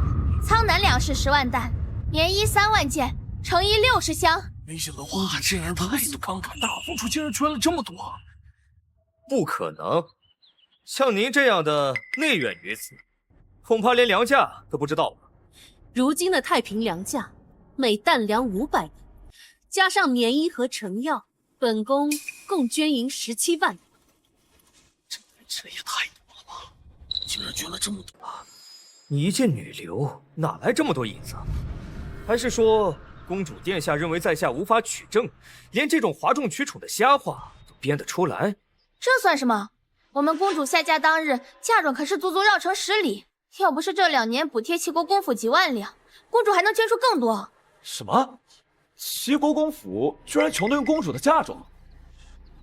苍南粮食10万担，棉衣3万件，成衣60箱。没想到哇，这样态度慷慨大方，处竟然捐了这么多。不可能，像您这样的内院女子，恐怕连粮价都不知道吧？如今的太平粮价，每担粮500担，加上棉衣和成药，本宫共捐银17万。这也太多了吧！竟然捐了这么多！你一介女流，哪来这么多银子？还是说公主殿下认为在下无法取证，连这种哗众取宠的瞎话都编得出来。这算什么？我们公主下嫁当日嫁妆可是足足绕城10里，要不是这2年补贴齐国公府几万两，公主还能捐出更多。什么？齐国公府居然穷得用公主的嫁妆？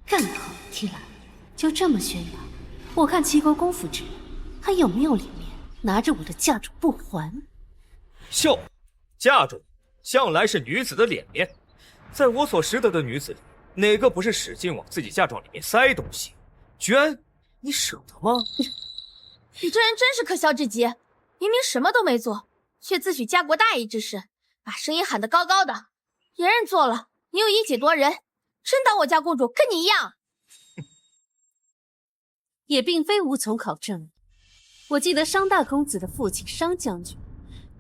干得好，提兰，就这么宣扬，我看齐国公府这人还有没有脸面拿着我的嫁妆不还？笑，嫁妆向来是女子的脸面，在我所识得的女子里，哪个不是使劲往自己嫁妆里面塞东西？捐，你舍得吗？你这人真是可笑至极，明明什么都没做，却自诩家国大义之士，把声音喊得高高的。别人做了，你又以己夺人，真当我家公主跟你一样？也并非无从考证。我记得商大公子的父亲商将军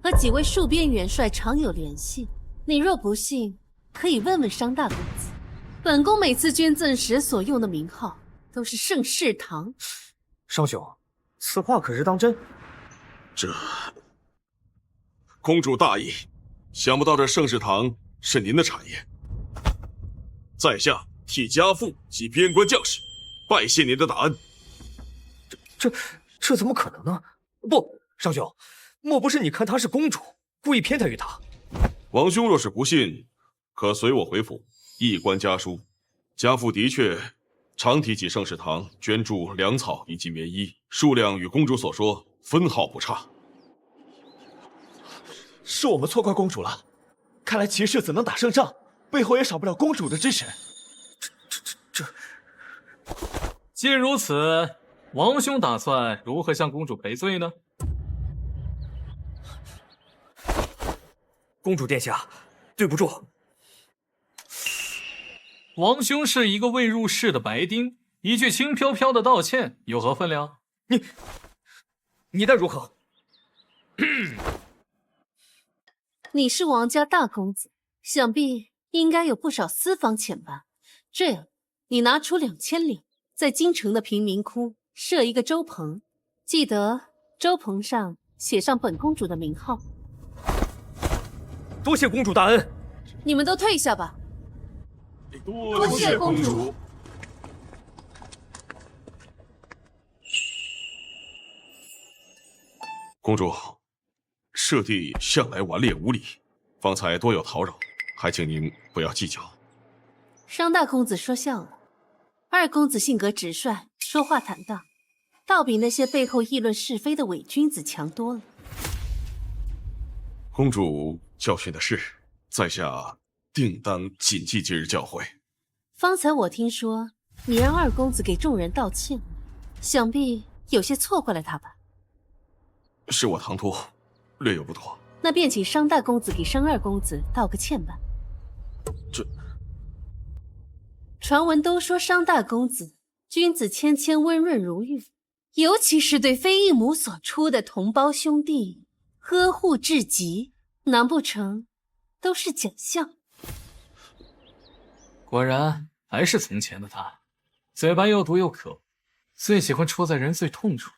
和几位戍边元帅常有联系，你若不信，可以问问商大公子。本宫每次捐赠时所用的名号都是盛世堂。商兄，此话可是当真？这公主大义，想不到这盛世堂是您的产业。在下替家父及边关将士拜谢您的大恩。这怎么可能呢？不，商兄，莫不是你看她是公主，故意偏袒于她？王兄若是不信，可随我回府一观家书。家父的确常提起盛世堂捐助粮草以及棉衣，数量与公主所说分毫不差。是我们错怪公主了，看来齐氏怎能打胜仗，背后也少不了公主的支持。既如此，王兄打算如何向公主赔罪呢？公主殿下，对不住。王兄是一个未入世的白丁，一句轻飘飘的道歉有何分量？你待如何？你是王家大公子，想必应该有不少私房钱吧？这样，你拿出2000两，在京城的贫民窟设一个粥棚，记得粥棚上写上本公主的名号。多谢公主大恩。你们都退下吧。多谢公主。公主，舍弟向来顽劣无礼，方才多有叨扰，还请您不要计较。商大公子说笑了，二公子性格直率，说话坦荡，倒比那些背后议论是非的伪君子强多了。公主教训的是，在下定当谨记今日教诲。方才我听说你让二公子给众人道歉，想必有些错怪了他吧？是我唐突，略有不妥。那便请商大公子给商二公子道个歉吧。传闻都说商大公子君子谦谦，温润如玉，尤其是对非异母所出的同胞兄弟呵护至极，难不成都是假象？果然还是从前的他，嘴巴又毒又可，最喜欢戳在人最痛处。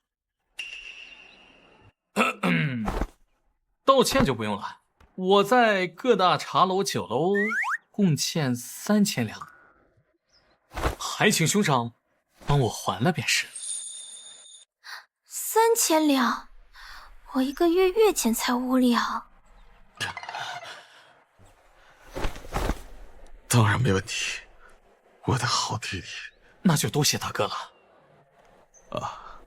道歉就不用了，我在各大茶楼酒楼共欠3000两，还请兄长帮我还了便是。3000两，我1个月月钱才5两。当然没问题，我的好弟弟。那就多谢大哥了。啊，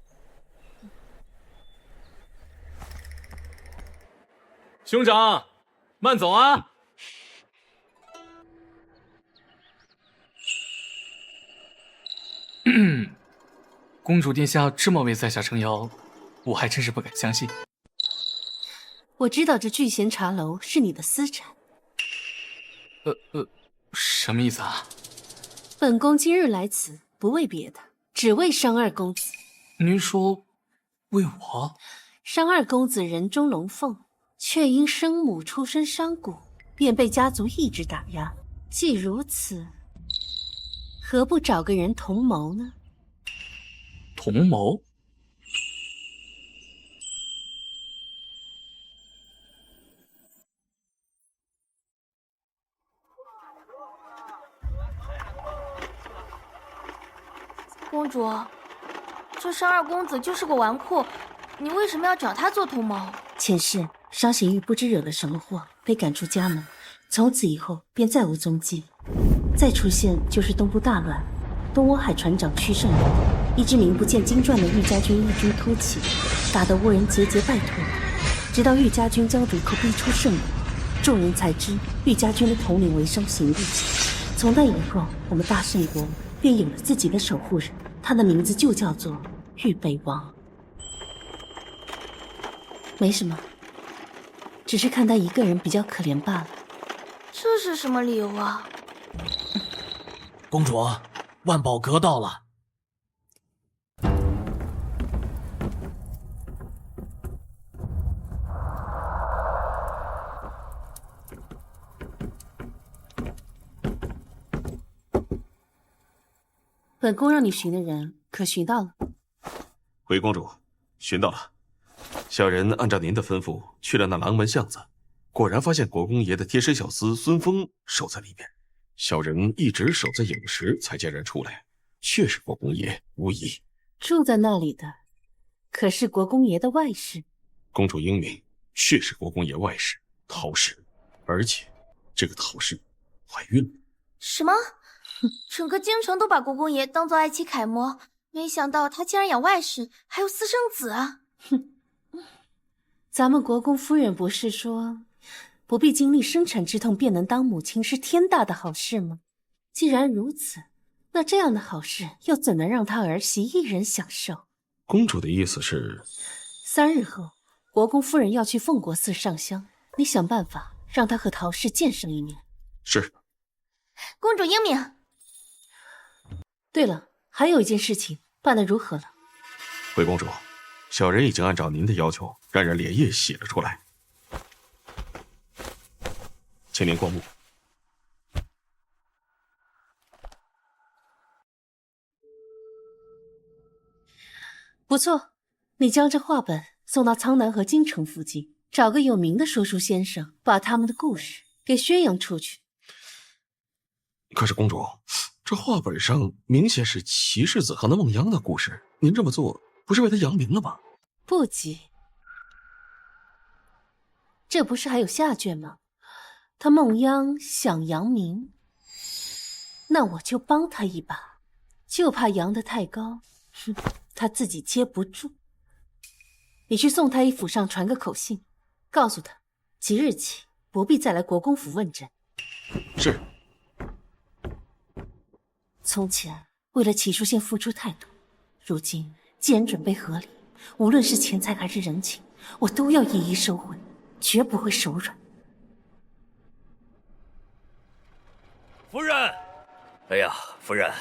兄长，慢走啊！公主殿下这么为在下撑腰，我还真是不敢相信。我知道这聚贤茶楼是你的私产。什么意思啊？本宫今日来此，不为别的，只为商二公子。您说为我？商二公子人中龙凤，却因生母出身商贾，便被家族一直打压。既如此，何不找个人同谋呢？同谋？公主，这商二公子就是个纨绔，你为什么要找他做同谋？前世商贤玉不知惹了什么祸，被赶出家门，从此以后便再无踪迹。再出现就是东部大乱，东窝海船长屈胜友，一支名不见经传的玉家军异军突起，打得倭人节节败退。直到玉家军将逐寇逼出胜利，众人才知玉家军的统领为商贤玉。从那以后，我们大圣国便有了自己的守护人，他的名字就叫做玉北王。没什么，只是看他一个人比较可怜罢了。这是什么理由啊？公主，万宝阁到了。本宫让你寻的人，可寻到了？回公主，寻到了。小人按照您的吩咐去了那廊门巷子，果然发现国公爷的贴身小厮孙峰守在里面。小人一直守在影石，才见人出来，确是国公爷，无疑。住在那里的，可是国公爷的外室。公主英明，确是国公爷外室陶氏，而且这个陶氏怀孕了。什么？整个京城都把国公爷当做爱妻楷模，没想到他竟然养外室，还有私生子啊！哼，咱们国公夫人不是说不必经历生产之痛便能当母亲是天大的好事吗？既然如此，那这样的好事又怎能让他儿媳一人享受？公主的意思是，3日后国公夫人要去奉国寺上香，你想办法让她和陶氏见上一面。是。公主英明。对了，还有一件事情办得如何了？回公主，小人已经按照您的要求，让人连夜写了出来，请您过目。不错，你将这画本送到苍南和京城附近，找个有名的说书先生，把他们的故事给宣扬出去。可是公主，这画本上明显是齐世子和那孟央的故事，您这么做不是为他扬名了吗？不急，这不是还有下卷吗？他孟央想扬名，那我就帮他一把，就怕扬得太高，哼，他自己接不住。你去宋太医府上传个口信，告诉他即日起不必再来国公府问诊。是。从前为了齐书县付出太多，如今既然准备合理，无论是钱财还是人情，我都要一一收回，绝不会手软。夫人，哎呀，夫人，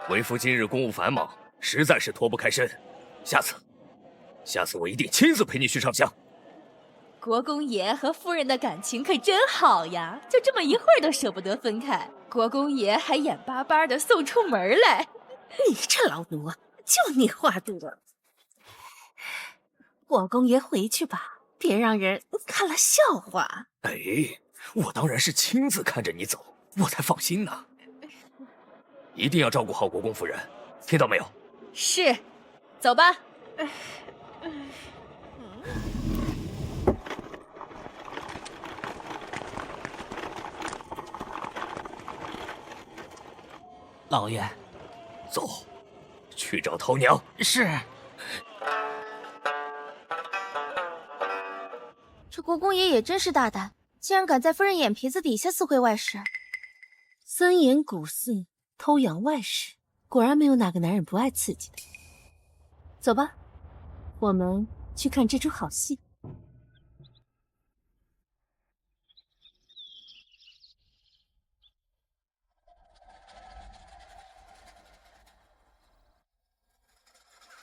为夫今日公务繁忙，实在是脱不开身。下次我一定亲自陪你去上香。国公爷和夫人的感情可真好呀，就这么一会儿都舍不得分开。国公爷还眼巴巴的送出门来。你这老奴啊，就你话多。国公爷回去吧，别让人看了笑话。哎，我当然是亲自看着你走，我才放心呢。一定要照顾好国公夫人，听到没有？是，走吧。老爷，走，去找陶娘。是。这国公爷也真是大胆，竟然敢在夫人眼皮子底下私会外室。森严古寺偷养外室，果然没有哪个男人不爱刺激的。走吧，我们去看这出好戏。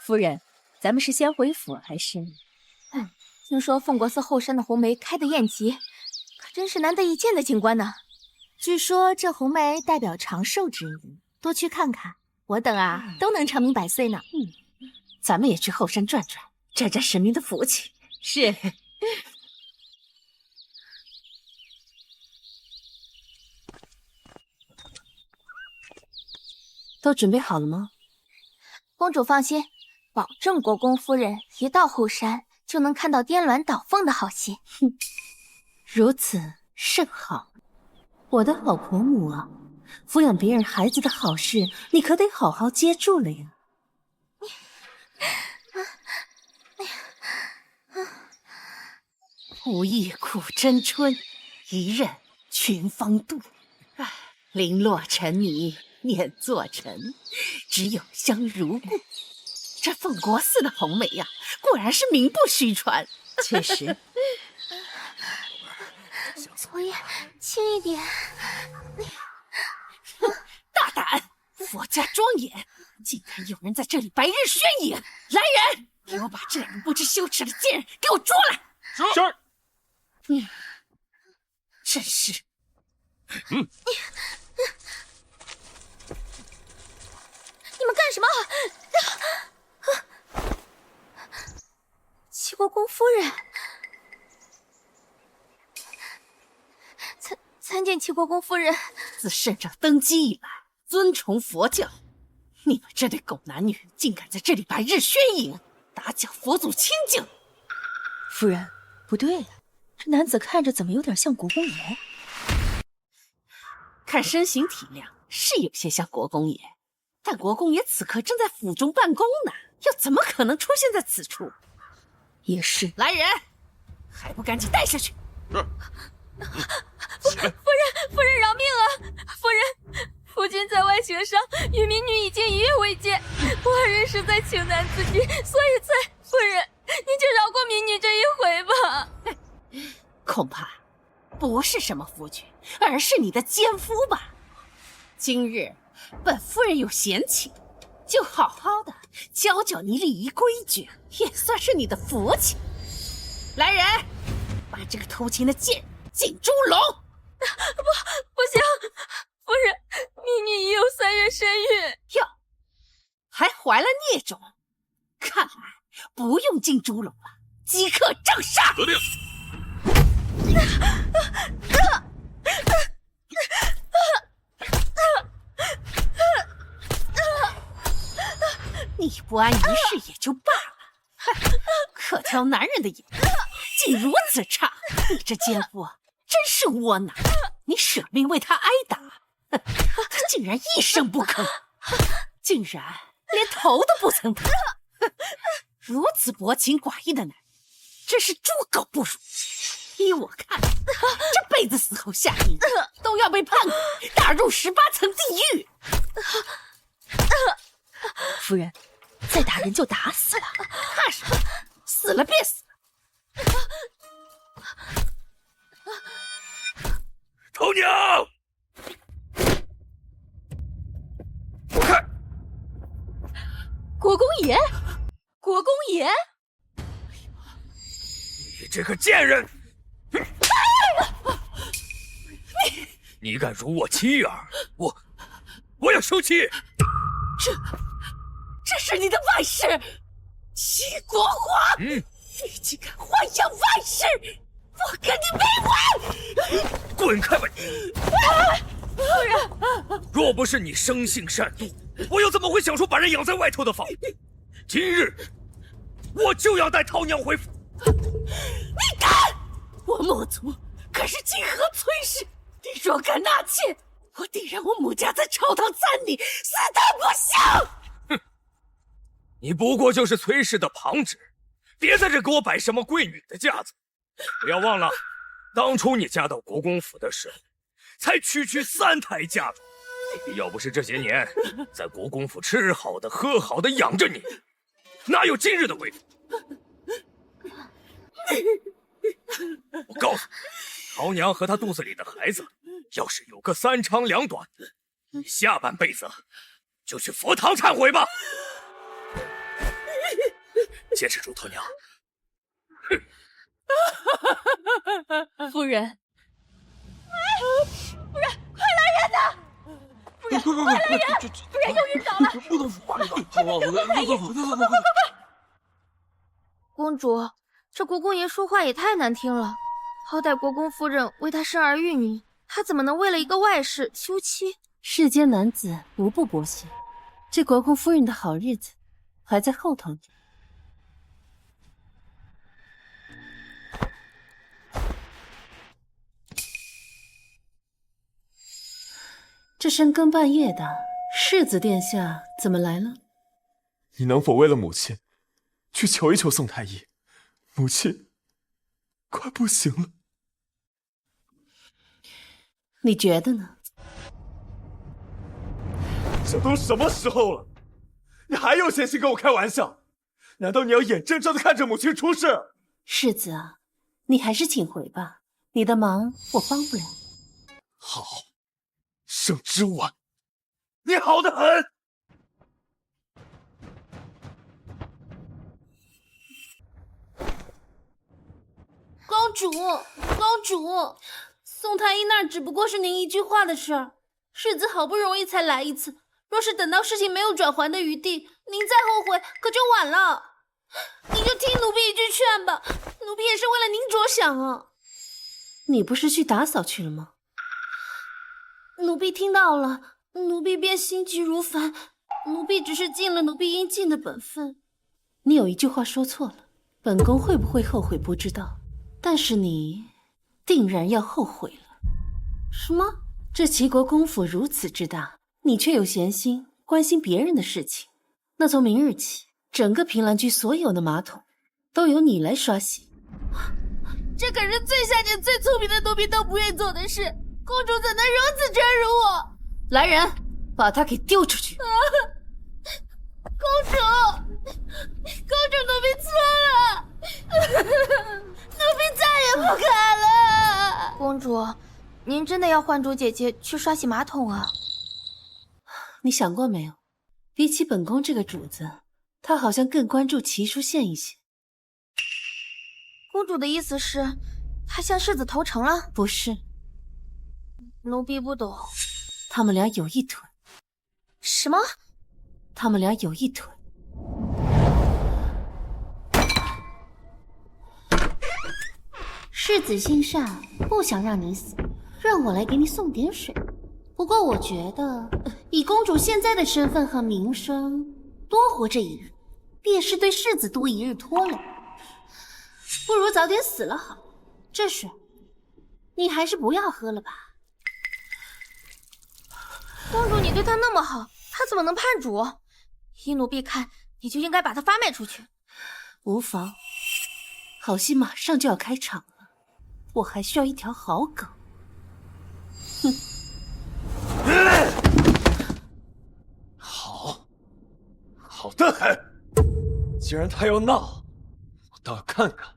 夫人，咱们是先回府还是？听说凤国寺后山的红梅开得艳极，可真是难得一见的景观呢。据说这红梅代表长寿之意，多去看看，我等啊都能长命百岁呢。咱们也去后山转转，沾沾神明的福气。是。都准备好了吗？公主放心，保证国公夫人一到后山就能看到颠鸾倒凤的好戏。如此甚好，我的好婆母啊，抚养别人孩子的好事，你可得好好接住了呀。不亦苦争春，一任群芳妒。唉，零落成泥碾作尘，只有香如故。这奉国寺的红梅呀，果然是名不虚传。确实，昨夜轻一点。大胆！佛家庄严，竟然有人在这里白日宣淫！来人，给我把这两个不知羞耻的贱人给我捉来！是。真是。你们干什么？齐国公夫人，参见齐国公夫人。自圣上登基以来，尊崇佛教，你们这对狗男女竟敢在这里白日宣淫，打搅佛祖清净！夫人，不对呀，这男子看着怎么有点像国公爷？看身形体量是有些像国公爷，但国公爷此刻正在府中办公呢，又怎么可能出现在此处？也是。来人，还不赶紧带下去！夫人饶命啊！夫人，夫君在外行商，与民女已经1月未见，我二人实在情难自禁，所以才……夫人，您就饶过民女这一回吧。恐怕不是什么夫君，而是你的奸夫吧？今日本夫人有闲情，就好好的教教你礼仪规矩，也算是你的福气。来人，把这个偷情的贱人进猪笼！不行，夫人，民女已有3月身孕。哟，还怀了孽种，看来不用进猪笼了，即刻杖杀！得令。你不安一世也就罢了，可挑男人的眼，竟如此差！你这奸夫真是窝囊！你舍命为他挨打，他竟然一声不吭，竟然连头都不曾抬！如此薄情寡义的男人，真是猪狗不如！依我看，这辈子死后下地狱都要被判打入18层地狱。夫人，再打人就打死了，怕什么？死了便死了。头娘，我看国公爷，国公爷，你这个贱人！你敢辱我妻儿，我要收妻！这是你的外室，齐国皇！你竟敢豢养外室，我跟你没完！滚开吧你！夫人，若不是你生性善妒，我又怎么会想出把人养在外头的法？今日我就要带陶娘回府！你敢！我穆族可是泾河崔氏，你若敢纳妾，我定让我穆家在朝堂惨你，死得不孝！哼，你不过就是崔氏的旁支，别在这给我摆什么贵女的架子！不要忘了，当初你嫁到国公府的时候，才区3胎嫁妆。要不是这些年在国公府吃好的喝好的养着你，哪有今日的贵妇？我告诉你，陶娘和她肚子里的孩子，要是有个3长2短，你下半辈子就去佛堂忏悔吧。坚持住，陶娘。夫人，夫人，快来人呐！夫人，快来人！夫人又晕倒了！不能服，快！公主，这国公爷说话也太难听了。好歹国公夫人为他生儿育女，他怎么能为了一个外室休妻？世间男子无不薄幸，这国公夫人的好日子还在后头呢。这深更半夜的，世子殿下怎么来了？你能否为了母亲，去求一求宋太医？母亲快不行了。你觉得呢？这都什么时候了，你还有闲心跟我开玩笑？难道你要眼睁睁的看着母亲出事？世子啊，你还是请回吧，你的忙我帮不了。好，盛之婉，你好得很。公主，公主，宋太医那儿只不过是您一句话的事儿，世子好不容易才来一次，若是等到事情没有转圜的余地，您再后悔可就晚了。您就听奴婢一句劝吧，奴婢也是为了您着想啊。你不是去打扫去了吗？奴婢听到了，奴婢便心急如焚。奴婢只是尽了奴婢应尽的本分。你有一句话说错了，本宫会不会后悔不知道，但是你定然要后悔了。什么？这齐国公府如此之大，你却有闲心关心别人的事情，那从明日起，整个平兰居所有的马桶都由你来刷洗。这可是最下贱、最聪明的奴婢都不愿做的事，公主怎能如此折辱我？来人，把他给丢出去！公主，奴婢错了，奴婢再也不敢了。公主，您真的要唤主姐姐去刷洗马桶啊？你想过没有，比起本宫这个主子，她好像更关注齐书宪一些。公主的意思是，她向世子投诚了？不是，奴婢不懂。他们俩有一腿。什么？他们俩有一腿。世子心善，不想让你死，让我来给你送点水。不过我觉得，以公主现在的身份和名声，多活这一日，便是对世子多一日拖累。不如早点死了好。这水，你还是不要喝了吧。公主，你对她那么好，她怎么能叛主？依奴婢看，你就应该把她发卖出去。无妨，好戏马上就要开场了，我还需要一条好狗。哼。好得很。既然他要闹，我倒要看看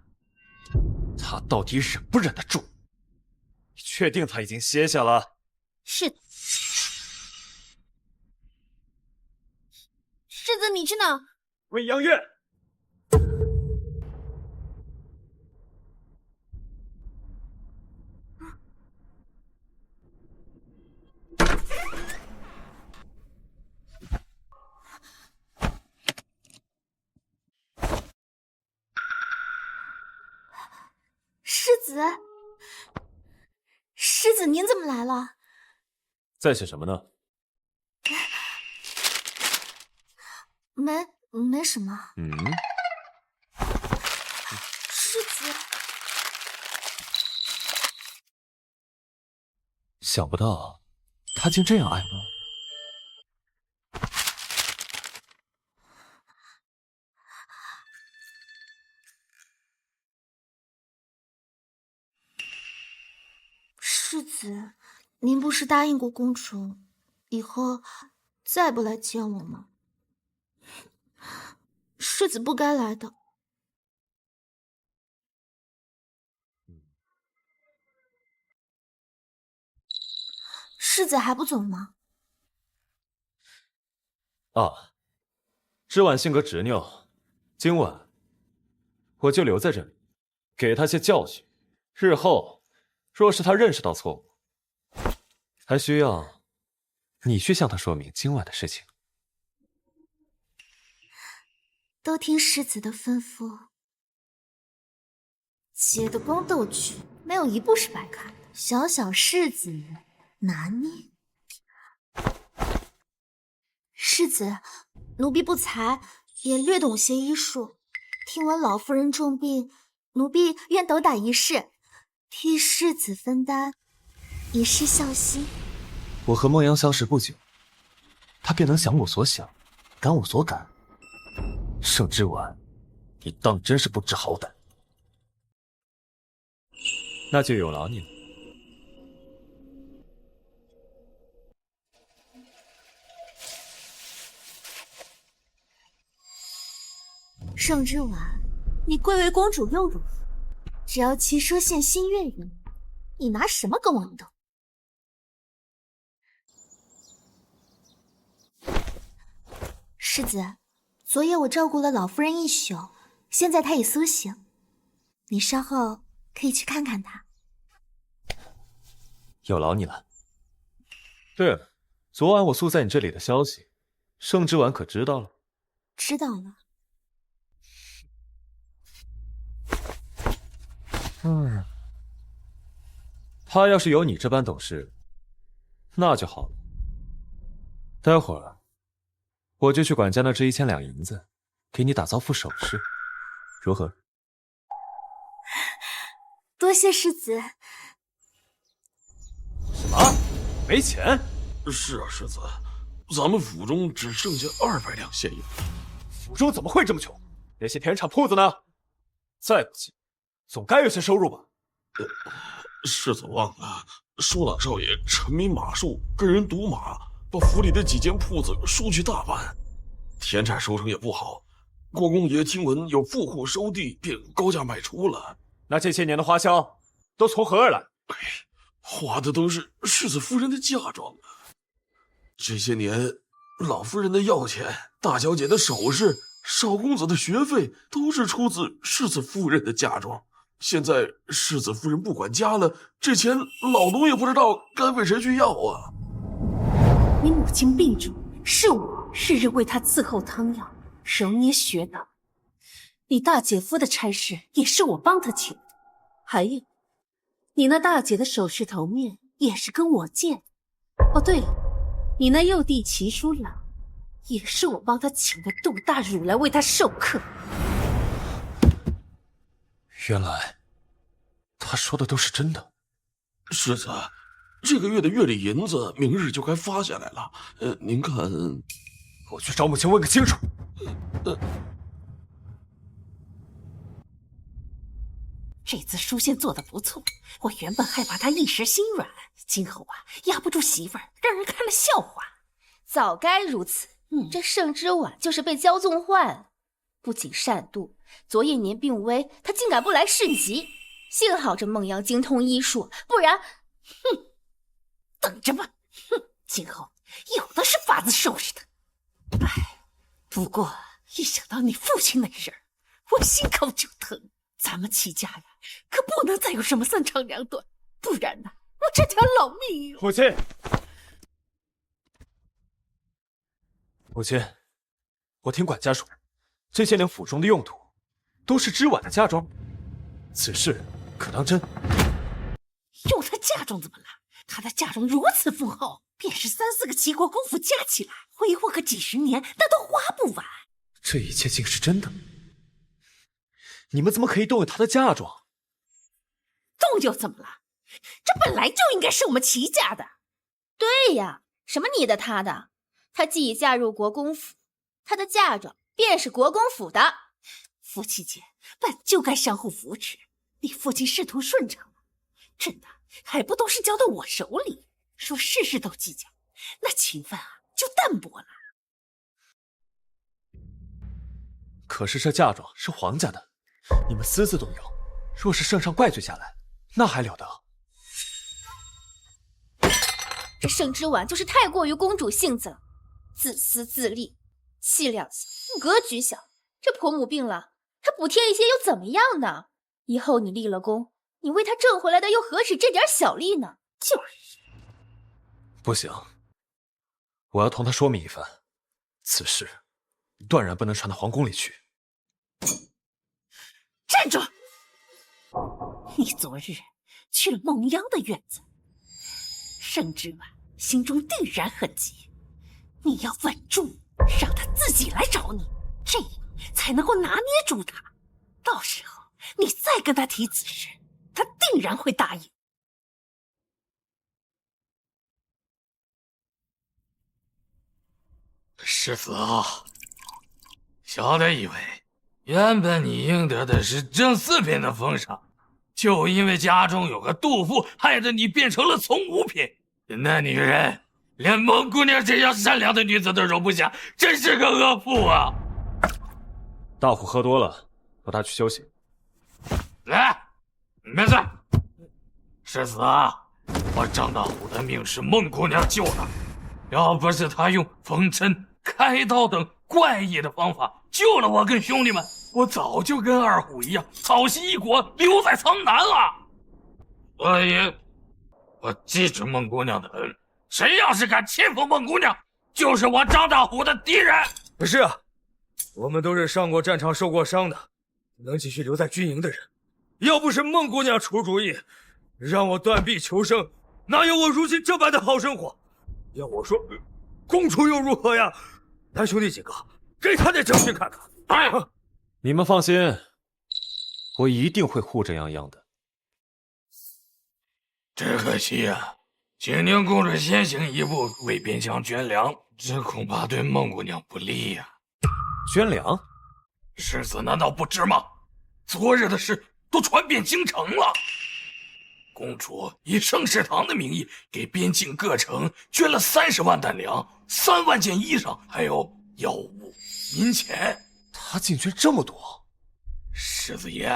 他到底忍不忍得住。你确定他已经歇下了？是的。世子，你去哪？未央院。世子，您怎么来了？在写什么呢？没什么。世子，想不到他竟这样爱我。世子，您不是答应过公主，以后再不来见我吗？世子不该来的。世子还不走吗？啊，之婉性格执拗，今晚我就留在这里，给他些教训。日后若是他认识到错误，还需要你去向他说明今晚的事情。都听世子的吩咐。姐的宫斗剧没有一部是白看的，小小世子拿捏。世子，奴婢不才，也略懂些医术。听闻老夫人重病，奴婢愿斗胆一试，替世子分担，以示孝心。我和孟阳相识不久，他便能想我所想，感我所感。盛之婉，你当真是不知好歹。那就有劳你了。盛之婉，你贵为公主又如何？只要齐奢献心愿于你，你拿什么跟我斗？世子，昨夜我照顾了老夫人一宿，现在她已苏醒，你稍后可以去看看她。有劳你了。对了，昨晚我宿在你这里的消息，盛之婉可知道了？知道了。他要是有你这般懂事，那就好了。待会儿我就去管家那支1000两银子，给你打造副首饰，如何？多谢世子。什么？没钱？是啊，世子，咱们府中只剩下200两现银。府中怎么会这么穷？那些田产铺子呢？再不济，总该有些收入吧？世子忘了，舒朗少爷沉迷马术，跟人赌马，把府里的几间铺子输去大半，田产收成也不好。国公爷听闻有富户收地，便高价卖出了。那这些年的花销都从何而来？花的都是世子夫人的嫁妆啊！这些年，老夫人的药钱、大小姐的首饰、少公子的学费，都是出自世子夫人的嫁妆。现在世子夫人不管家了，这钱老奴也不知道该为谁去要啊！你母亲病重，是我日日为她伺候汤药，揉捏学导。你大姐夫的差事也是我帮他请的，还有，你那大姐的首饰头面也是跟我借的。哦，对了，你那幼弟齐书朗也是我帮他请的杜大儒来为他授课。原来他说的都是真的。世子，这个月的月例银子明日就该发下来了。您看，我去找母亲问个清楚。这次书信做得不错，我原本害怕他一时心软，今后压不住媳妇儿，让人看了笑话。早该如此。这盛之婉就是被骄纵坏了，不仅善妒，昨夜您病危，他竟敢不来市集。幸好这孟阳精通医术，不然，等着吧，今后有的是法子收拾他。不过一想到你父亲那事儿，我心口就疼。咱们齐家呀，可不能再有什么3长2短，不然呢，我这条老命母亲，母亲，我听管家说，这些年府中的用途都是之婉的嫁妆，此事可当真？用她嫁妆怎么了？她的嫁妆如此丰厚，便是3、4个齐国公府加起来，挥霍个几十年，那都花不完。这一切竟是真的？你们怎么可以动用她的嫁妆？动又怎么了？这本来就应该是我们齐家的。对呀，什么你的他的？她既已嫁入国公府，她的嫁妆便是国公府的。夫妻间本就该相互扶持，你父亲仕途顺畅了，朕的还不都是交到我手里？说事事都计较，那情分就淡薄了。可是这嫁妆是皇家的，你们私自动用，若是圣上怪罪下来，那还了得？这盛之婉就是太过于公主性子了，自私自利，气量小，格局小。这婆母病了，她补贴一些又怎么样呢？以后你立了功，你为她挣回来的又何止这点小利呢？就是。不行，我要同她说明一番，此事断然不能传到皇宫里去。站住！你昨日去了孟央的院子，盛之婉心中定然很急，你要稳住，让他自己来找你，这样才能够拿捏住他。到时候你再跟他提此事，他定然会答应。世子啊，小的以为原本你应得的是正四品的封赏，就因为家中有个杜甫，害得你变成了从五品。那女人连孟姑娘这样善良的女子都容不下，真是个恶妇啊！大虎喝多了，让他去休息。来，没事。世子啊，我张大虎的命是孟姑娘救的，要不是她用缝针、开刀等怪异的方法救了我跟兄弟们，我早就跟二虎一样草席一国，留在苍南了。所以，我记着孟姑娘的恩，谁要是敢欺负孟姑娘，就是我张大虎的敌人。是啊，我们都是上过战场、受过伤的，能继续留在军营的人。要不是孟姑娘出主意，让我断臂求生，哪有我如今这般的好生活？要我说，公主又如何呀？咱兄弟几个，给他点教训看看。哎，你们放心，我一定会护着泱泱的。只可惜啊，景宁公主先行一步为边疆捐粮，这恐怕对孟姑娘不利呀。捐粮？世子难道不知吗？昨日的事都传遍京城了。公主以圣士堂的名义给边境各城捐了30万担粮、3万件衣裳，还有药物、银钱。他竟捐这么多！世子爷，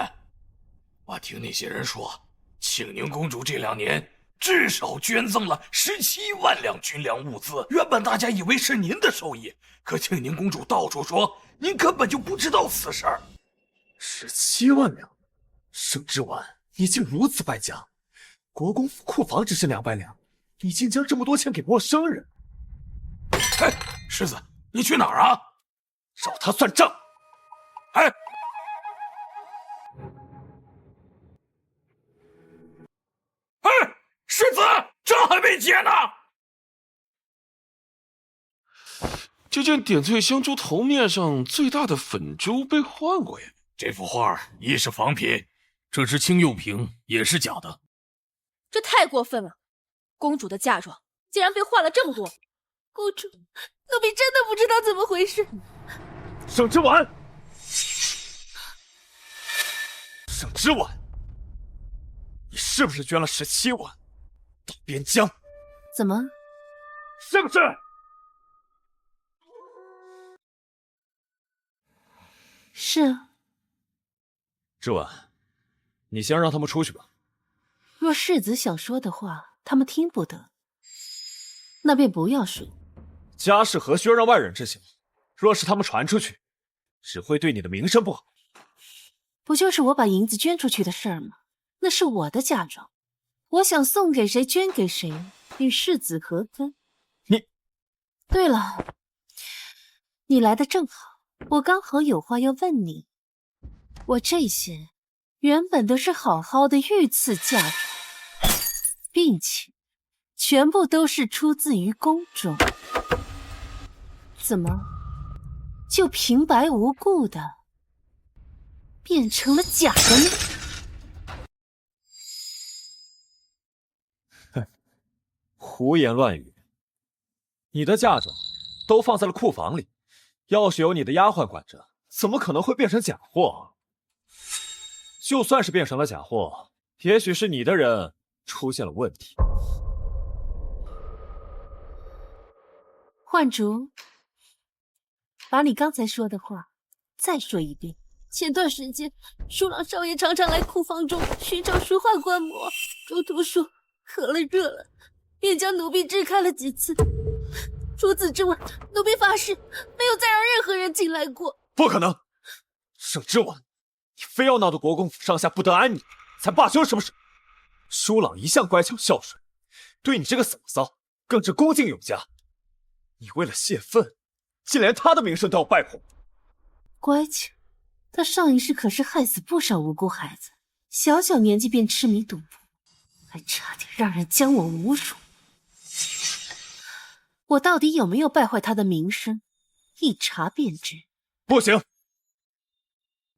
我听那些人说，庆宁公主这2年至少捐赠了17万两军粮物资。原本大家以为是您的授意，可庆宁公主到处说您根本就不知道此事儿。17万两，盛之婉，你竟如此败家！国公府库房只是200两，你竟将这么多钱给陌生人！哎，世子，你去哪儿啊？找他算账！哎，哎，世子，账还没结呢。这件点翠香珠头面上最大的粉珠被换过呀！这幅画一是仿品，这只青釉瓶也是假的。这太过分了！公主的嫁妆竟然被换了这么多。公主，奴婢真的不知道怎么回事。盛之婉，盛之婉，你是不是捐了17万到边疆？怎么？是不是？是啊。之婉，你先让他们出去吧。若世子想说的话，他们听不得，那便不要说。家事何须让外人知晓？若是他们传出去，只会对你的名声不好。不就是我把银子捐出去的事儿吗？那是我的嫁妆，我想送给谁捐给谁，与世子何干？你……对了，你来的正好，我刚好有话要问你。我这些原本都是好好的御赐嫁妆，并且全部都是出自于宫中，怎么就平白无故的变成了假的呢？哼，胡言乱语！你的嫁妆都放在了库房里，要是有你的丫鬟管着，怎么可能会变成假货？就算是变成了假货，也许是你的人出现了问题。幻竹，把你刚才说的话再说一遍。前段时间，舒朗少爷常常来库房中寻找书画观摩，中途说喝了热了，便将奴婢支开了几次。除此之外，奴婢发誓没有再让任何人进来过。不可能！盛之婉，你非要闹得国公府上下不得安宁，才罢休是不是？舒朗一向乖巧孝顺，对你这个嫂嫂更是恭敬有加。你为了泄愤，竟连他的名声都要败坏。乖巧，他上一世可是害死不少无辜孩子，小小年纪便痴迷赌博，还差点让人将我侮辱。我到底有没有败坏他的名声？一查便知，不行，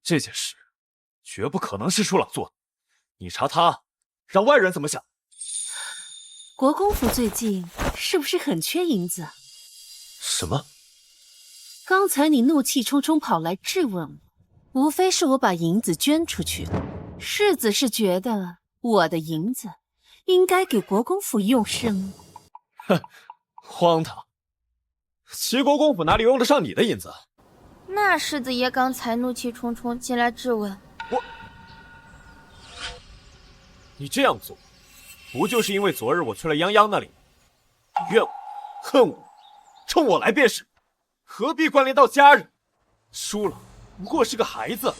这件事绝不可能是舒朗做的。你查他，让外人怎么想？国公府最近是不是很缺银子？什么？刚才你怒气冲冲跑来质问我，无非是我把银子捐出去了。世子是觉得我的银子应该给国公府用是吗？哼，荒唐！齐国公府哪里用得上你的银子？那世子爷刚才怒气冲冲进来质问你这样做，不就是因为昨日我去了泱泱那里？你怨我，恨我，冲我来便是，何必关联到家人？输了不过是个孩子。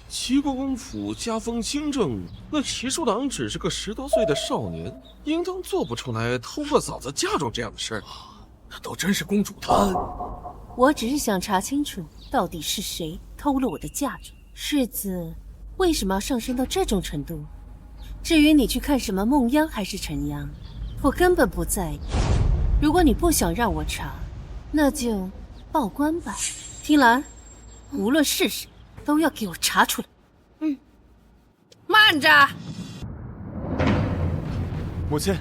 齐国公府家风清正，那齐书郎只是个10多岁的少年，应当做不出来偷过嫂子嫁妆这样的事儿。那倒真是公主她。我只是想查清楚，到底是谁偷了我的嫁妆。世子为什么要上升到这种程度？至于你去看什么梦央还是陈央，我根本不在意。如果你不想让我查，那就报官吧。听兰，无论是谁，都要给我查出来。慢着！母亲，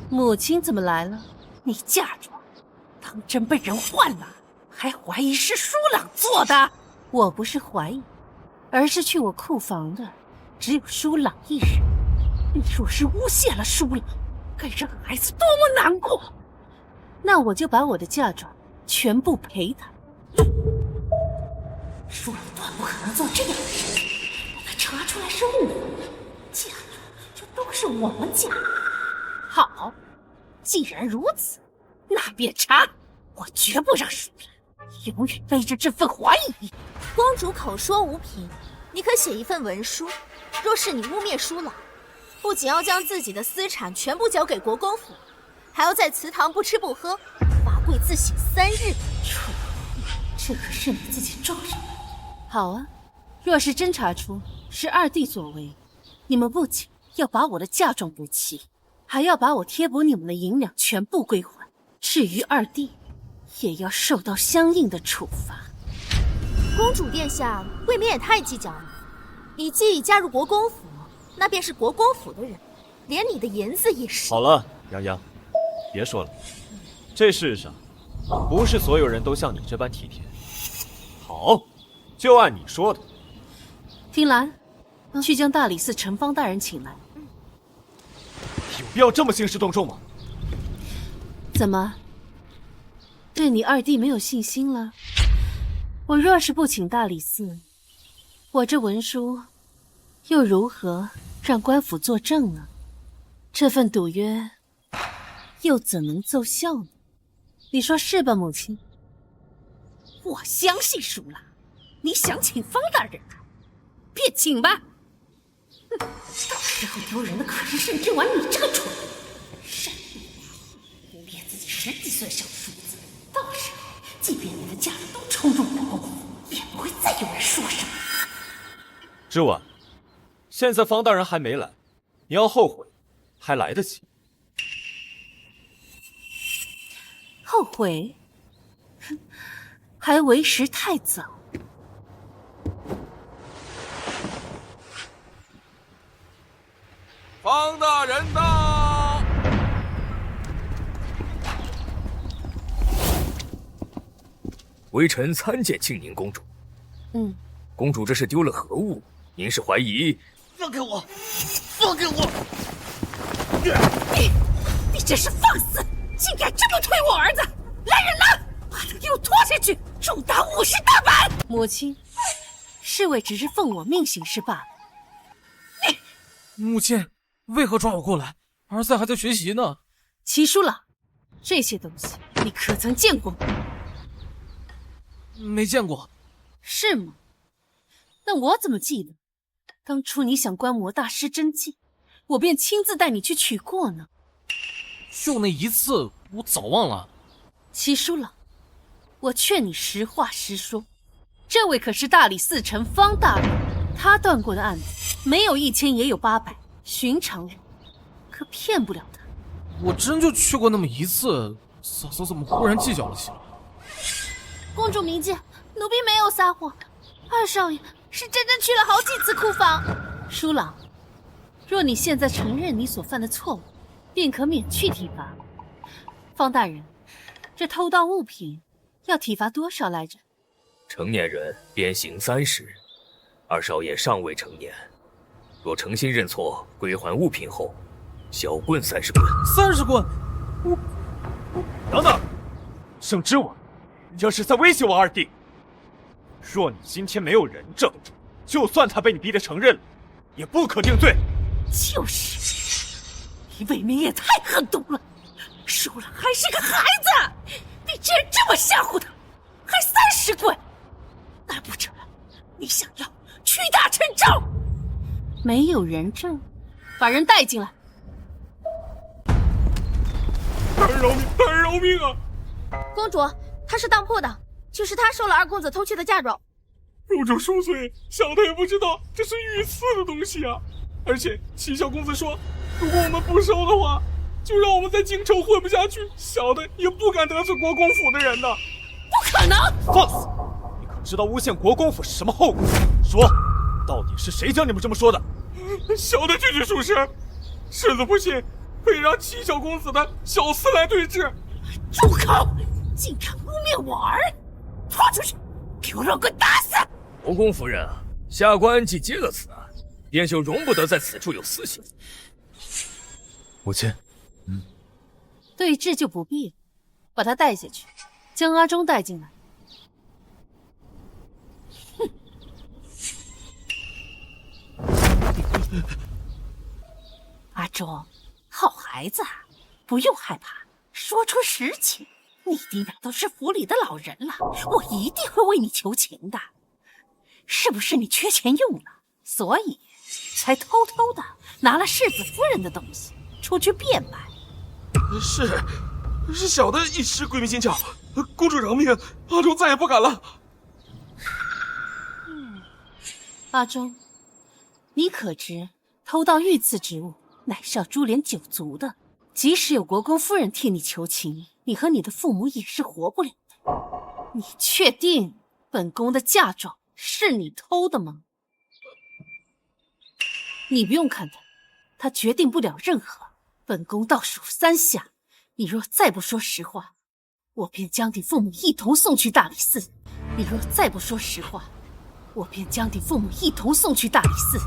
母亲怎么来了？你嫁妆当真被人换了，还怀疑是舒朗做的？我不是怀疑，而是去我库房的只有舒朗一人。你若是诬陷了舒朗，该让孩子多么难过！那我就把我的嫁妆全部赔他。舒朗断不可能做这样的事情，他查出来是我，嫁妆就都是我们家。好，既然如此，那便查，我绝不让舒兰永远背着这份怀疑。公主口说无凭，你可写一份文书。若是你污蔑舒朗，不仅要将自己的私产全部交给国公府，还要在祠堂不吃不喝，罚跪自省3日。这可是你自己撞上的。好啊，若是真查出是二弟所为，你们不仅要把我的嫁妆补齐，还要把我贴补你们的银两全部归还。至于二弟，也要受到相应的处罚。公主殿下未免也太计较了。你既已加入国公府，那便是国公府的人，连你的银子也是。好了，泱泱，别说了。这世上不是所有人都像你这般体贴。好，就按你说的。听兰，去将大理寺陈方大人请来。有必要这么兴师动众吗？怎么，对你二弟没有信心了？我若是不请大理寺，我这文书又如何让官府作证呢？这份赌约又怎能奏效呢？你说是吧，母亲？我相信舒朗，你想请方大人便请吧。到时候丢人的可是盛之婉你这个蠢人，善妒污蔑自己10几岁的小叔子。到时候，即便你的家人都冲入国公府，也不会再有人说什么。之婉，现在方大人还没来，你要后悔还来得及。后悔？哼，还为时太早。方大人到！微臣参见庆宁公主。公主这是丢了何物？您是怀疑？放开我！放开我！你真是放肆！竟敢这么推我儿子！来人呐，把他给我拖下去，重打50大板！母亲，侍卫只是奉我命行事罢了。母亲，为何抓我过来？儿子还在学习呢。齐叔朗，这些东西你可曾见过吗？没见过。是吗？那我怎么记得？当初你想观摩大师真迹，我便亲自带你去取过呢。就那一次，我早忘了。齐叔朗，我劝你实话实说，这位可是大理寺丞方大人，他断过的案子没有1000也有800，寻常人可骗不了他。我真就去过那么一次，嫂嫂怎么忽然计较了起来？公主铭记，奴婢没有撒谎，二少爷是真正去了好几次库房。舒朗，若你现在承认你所犯的错误，便可免去体罚。方大人，这偷盗物品要体罚多少来着？成年人鞭刑30，二少爷尚未成年，若诚心认错，归还物品后，小棍30棍。30棍？等等，圣之婉，你这是在威胁我二弟。若你今天没有人证，就算他被你逼得承认了，也不可定罪。就是，你未免也太狠毒了。舒朗还是个孩子，你竟然这么吓唬他，还30棍！难不成你想要屈打成招？没有人证，把人带进来。大人饶命！大人饶命啊！公主，他是当铺的，就是他收了二公子偷去的嫁妆。入主10岁，小的也不知道这是御赐的东西啊！而且齐小公子说，如果我们不收的话，就让我们在京城混不下去。小的也不敢得罪国公府的人的。不可能！放肆！你可知道诬陷国公府是什么后果？说，到底是谁教你们这么说的？小的句句属实，世子不信，可以让齐小公子的小厮来对质。住口！竟敢污蔑我儿！拖出去，给我让棍打死！国公夫人啊，下官既接了此案，便就容不得在此处有私刑。母亲，对质就不必了，把他带下去，将阿忠带进来。阿忠，好孩子，不用害怕，说出实情。你弟俩都是府里的老人了，我一定会为你求情的。是不是你缺钱用了，所以才偷偷的拿了世子夫人的东西出去变卖？是小的一时鬼迷心窍，公主饶命，阿忠再也不敢了。阿忠，你可知偷盗御赐之物乃是要株连九族的？即使有国公夫人替你求情，你和你的父母也是活不了的。你确定本宫的嫁妆是你偷的吗？你不用看他，他决定不了任何。本宫倒数3下，你若再不说实话，我便将你父母一同送去大理寺。你若再不说实话，我便将你父母一同送去大理寺。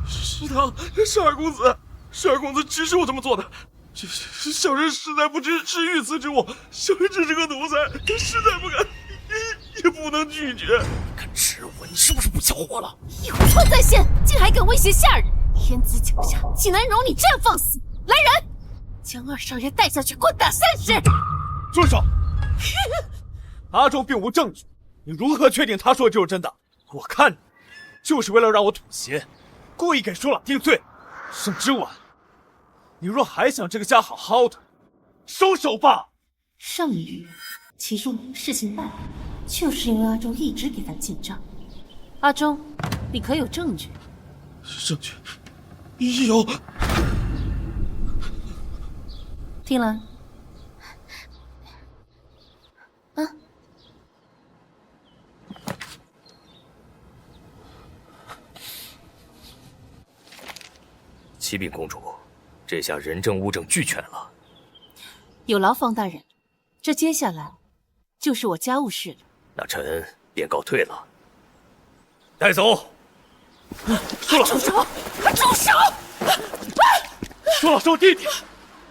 是他，是二公子，是二公子指使我这么做的。小人实在不知是御赐之物，小人只是个奴才，实在不敢，也不能拒绝。敢指我，你是不是不消火了？有错在先，竟还敢威胁下人！天子脚下，岂能容你这样放肆？来人，将二少爷带下去，棍打30！住手！阿忠并无证据，你如何确定他说的就是真的？我看你就是为了让我妥协，故意给舒朗定罪。圣之婉，你若还想这个家好好的，收手吧。圣女，齐淑兰事情败了，就是因为阿忠一直给他进账。阿忠，你可有证据？证据有。听兰，启禀公主，这下人证物证俱全了。有劳方大人，这接下来就是我家务事了。那臣便告退了。带走。住手！住手！舒朗是我弟弟，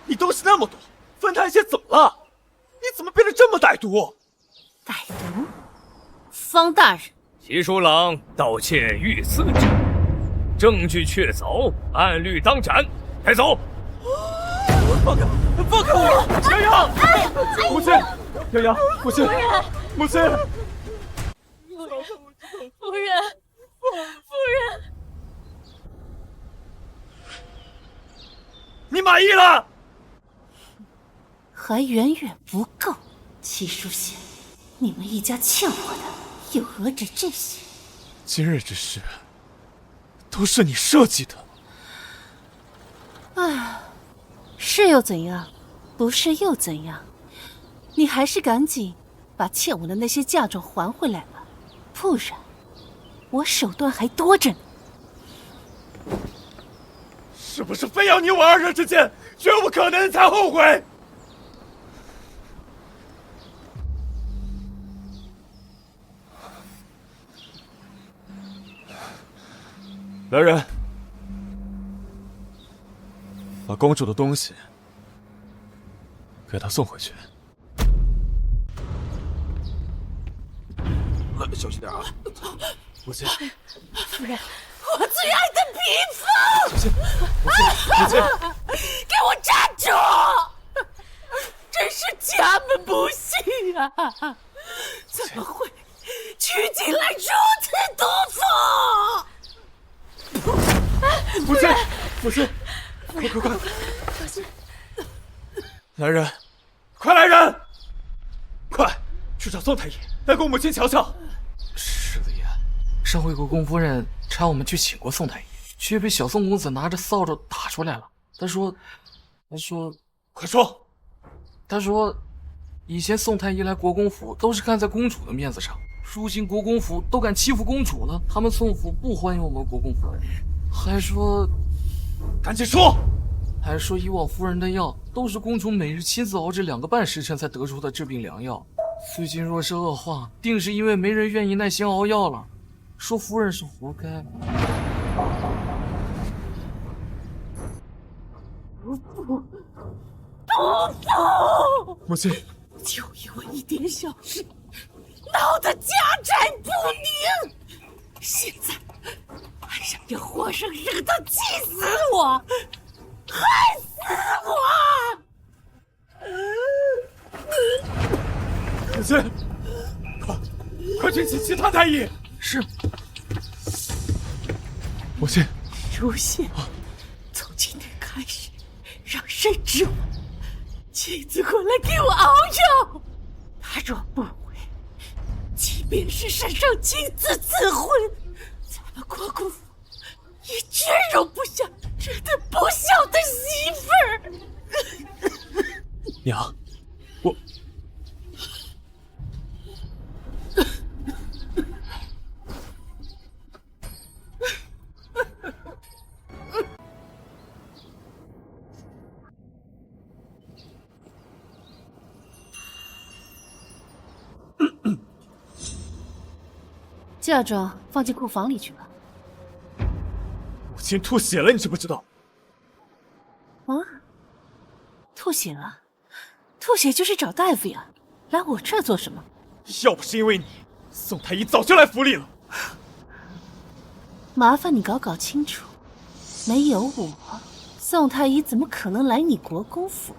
你东西那么多，分他一些怎么了？你怎么变得这么歹毒？歹毒？方大人，齐书郎盗窃御赐之物，证据确凿，按律当斩，带走。放开我！洋洋，母亲，洋洋，母亲，母亲，夫人，夫人，你满意了？还远远不够。齐书贤，你们一家欠我的又何止这些？今日之事都是你设计的。唉，是又怎样？不是又怎样？你还是赶紧把欠我的那些嫁妆还回来吧，不然我手段还多着呢。是不是非要你我二人之间绝无可能才后悔？来人，把公主的东西给她送回去。来，小心点啊！母亲，夫人，我最爱的嫔妇！母亲，母亲，给我站住！真是家门不幸啊！怎么会娶进来如此毒妇？母亲，母亲，快！小心！来人，快来人！快去找宋太医，来给我母亲瞧瞧。世子爷，上回国公夫人差我们去请过宋太医，却被小宋公子拿着扫帚打出来了。他说，快说！他说，以前宋太医来国公府都是看在公主的面子上，如今国公府都敢欺负公主了，他们宋府不欢迎我们国公府，还说，赶紧说！还说以往夫人的药都是公主每日亲自熬制2个半时辰才得出的治病良药，最近若是恶化，定是因为没人愿意耐心熬药了，说夫人是活该。母亲，就因为一点小事，闹得家宅不宁，现在还想着活生生的气死我，害死我！母亲，快去请其他太医。是。母亲，如现，从今天开始，让申知婉亲自过来给我熬药。他若不为，即便是身上亲自赐婚，咱们国公府也绝容不下这对不孝的媳妇儿。娘，我嫁妆放进库房里去吧。母亲吐血了，你知不知道？啊？吐血了？吐血就去找大夫呀，来我这儿做什么？要不是因为你，宋太医早就来府里了。麻烦你搞清楚，没有我，宋太医怎么可能来你国公府？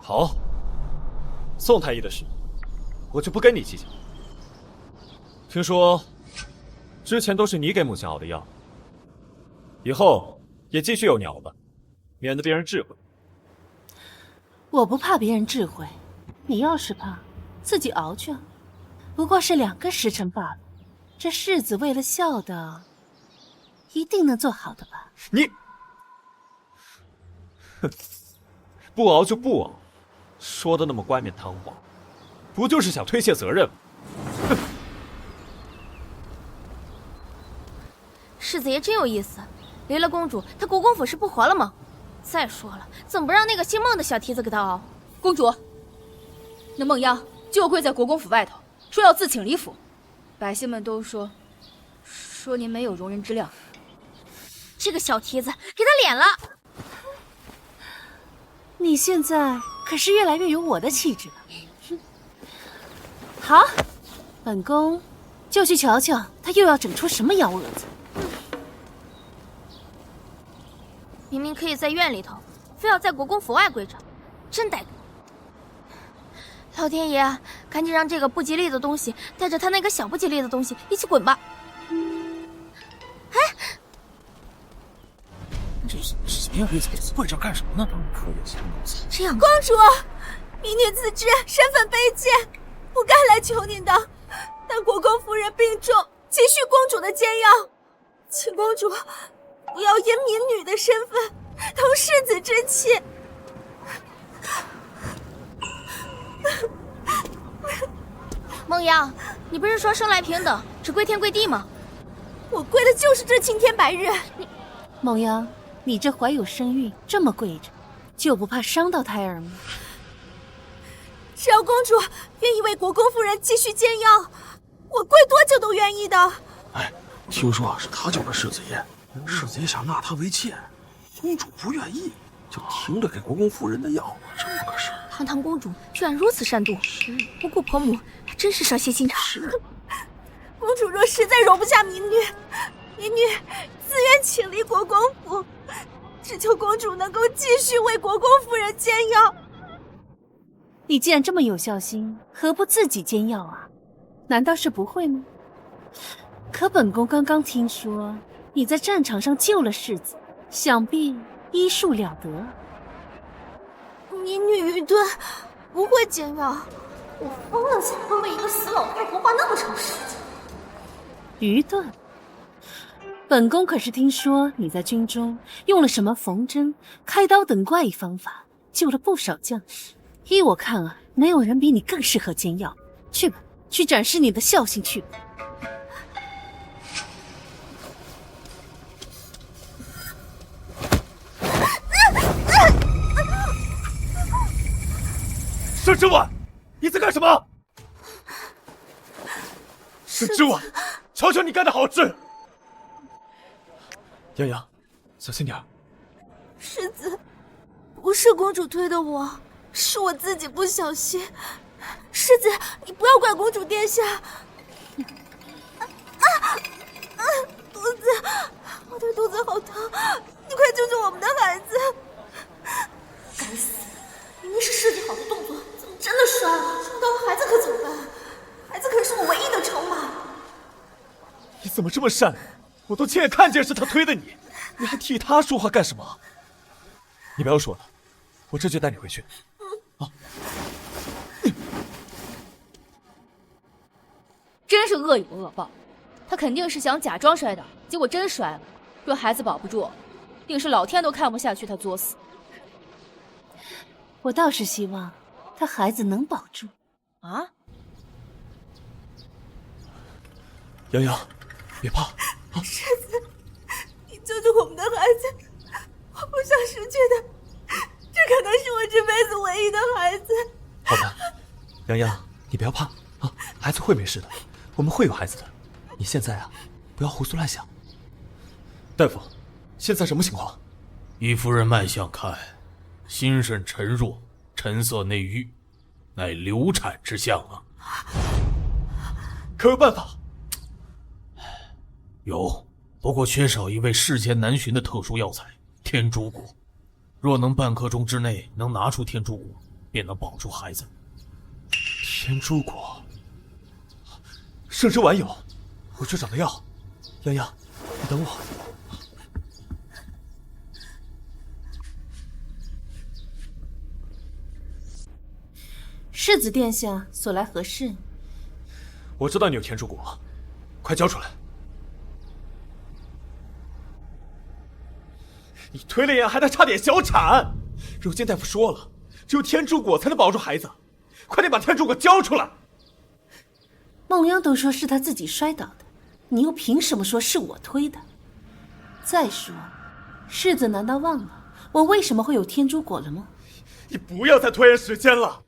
好，宋太医的事，我就不跟你计较。听说，之前都是你给母亲熬的药，以后也继续由你熬吧，免得别人智慧。我不怕别人智慧，你要是怕，自己熬去啊。不过是2个时辰罢了，这世子为了孝道，一定能做好的吧？你，哼，不熬就不熬，说的那么冠冕堂皇，不就是想推卸责任吗？哼！世子爷真有意思，离了公主，他国公府是不活了吗？再说了，怎么不让那个姓孟的小蹄子给他熬？公主，那孟央就跪在国公府外头，说要自请离府。百姓们都说您没有容人之量。这个小蹄子给他脸了！你现在可是越来越有我的气质了。哼！好，本宫就去瞧瞧他又要整出什么幺蛾子。明明可以在院里头，非要在国公府外跪着，真歹毒！老天爷啊，赶紧让这个不吉利的东西带着他那个小不吉利的东西一起滚吧！哎，这是谁呀？跪着干什么呢？这样，公主，民女自知身份卑贱，不该来求您的。但国公夫人病重，急需公主的煎药，请公主不要因民女的身份同世子之气。孟阳，你不是说生来平等，只跪天跪地吗？我跪的就是这青天白日。孟阳，你这怀有身孕，这么跪着，就不怕伤到胎儿吗？只要公主愿意为国公夫人继续煎药，我跪多久都愿意的。哎，听说是他救了世子爷，世子爷想纳他为妾，公主不愿意，就停着给国公夫人的药，这么个事。堂堂公主居然如此善妒，不顾婆母，还真是蛇蝎心肠。公主若实在容不下民女自愿请离国公府，只求公主能够继续为国公夫人煎药。你既然这么有孝心，何不自己煎药啊？难道是不会吗？可本宫刚刚听说你在战场上救了世子，想必医术了得。民女愚钝，不会煎药。我疯了才会为一个死老太婆花那么长时间。愚钝？本宫可是听说你在军中用了什么缝针、开刀等怪异方法，救了不少将士。依我看啊，没有人比你更适合煎药。去吧，去展示你的孝心去吧。沈之婉，你在干什么？沈之婉，瞧瞧你干的好事！洋洋，小心点。世子，不是公主推的我，是我自己不小心。世子，你不要怪公主殿下。肚子，我的肚子好疼，你快救救我们的孩子！该死，明明是设计好的动作，怎么真的摔了？摔到了孩子可怎么办？孩子可是我唯一的筹码。你怎么这么善良？我都亲眼看见是他推的你，你还替他说话干什么？你不要说了，我这就带你回去。啊！真是恶有恶报，他肯定是想假装摔倒，结果真摔了。若孩子保不住，定是老天都看不下去他作死。我倒是希望他孩子能保住。啊！洋洋，别怕。世子，你救救我们的孩子，我不想失去他，这可能是我这辈子唯一的孩子。好吧，洋洋，你不要怕啊，孩子会没事的，我们会有孩子的。你现在啊，不要胡思乱想。大夫，现在什么情况？依夫人脉象看，心肾沉弱，沉色内郁，乃流产之象啊。可有办法？有，不过缺少一味世间难寻的特殊药材——天竺果。若能半刻钟之内能拿出天竺果，便能保住孩子。天竺果，圣之丸有，我去找他要。洋洋，你等我。世子殿下所来何事？我知道你有天竺果，快交出来。你推了眼，还得差点小产。如今大夫说了，只有天竺果才能保住孩子，快点把天竺果交出来。孟央都说是他自己摔倒的，你又凭什么说是我推的？再说，世子难道忘了我为什么会有天竺果了吗？你不要再拖延时间了，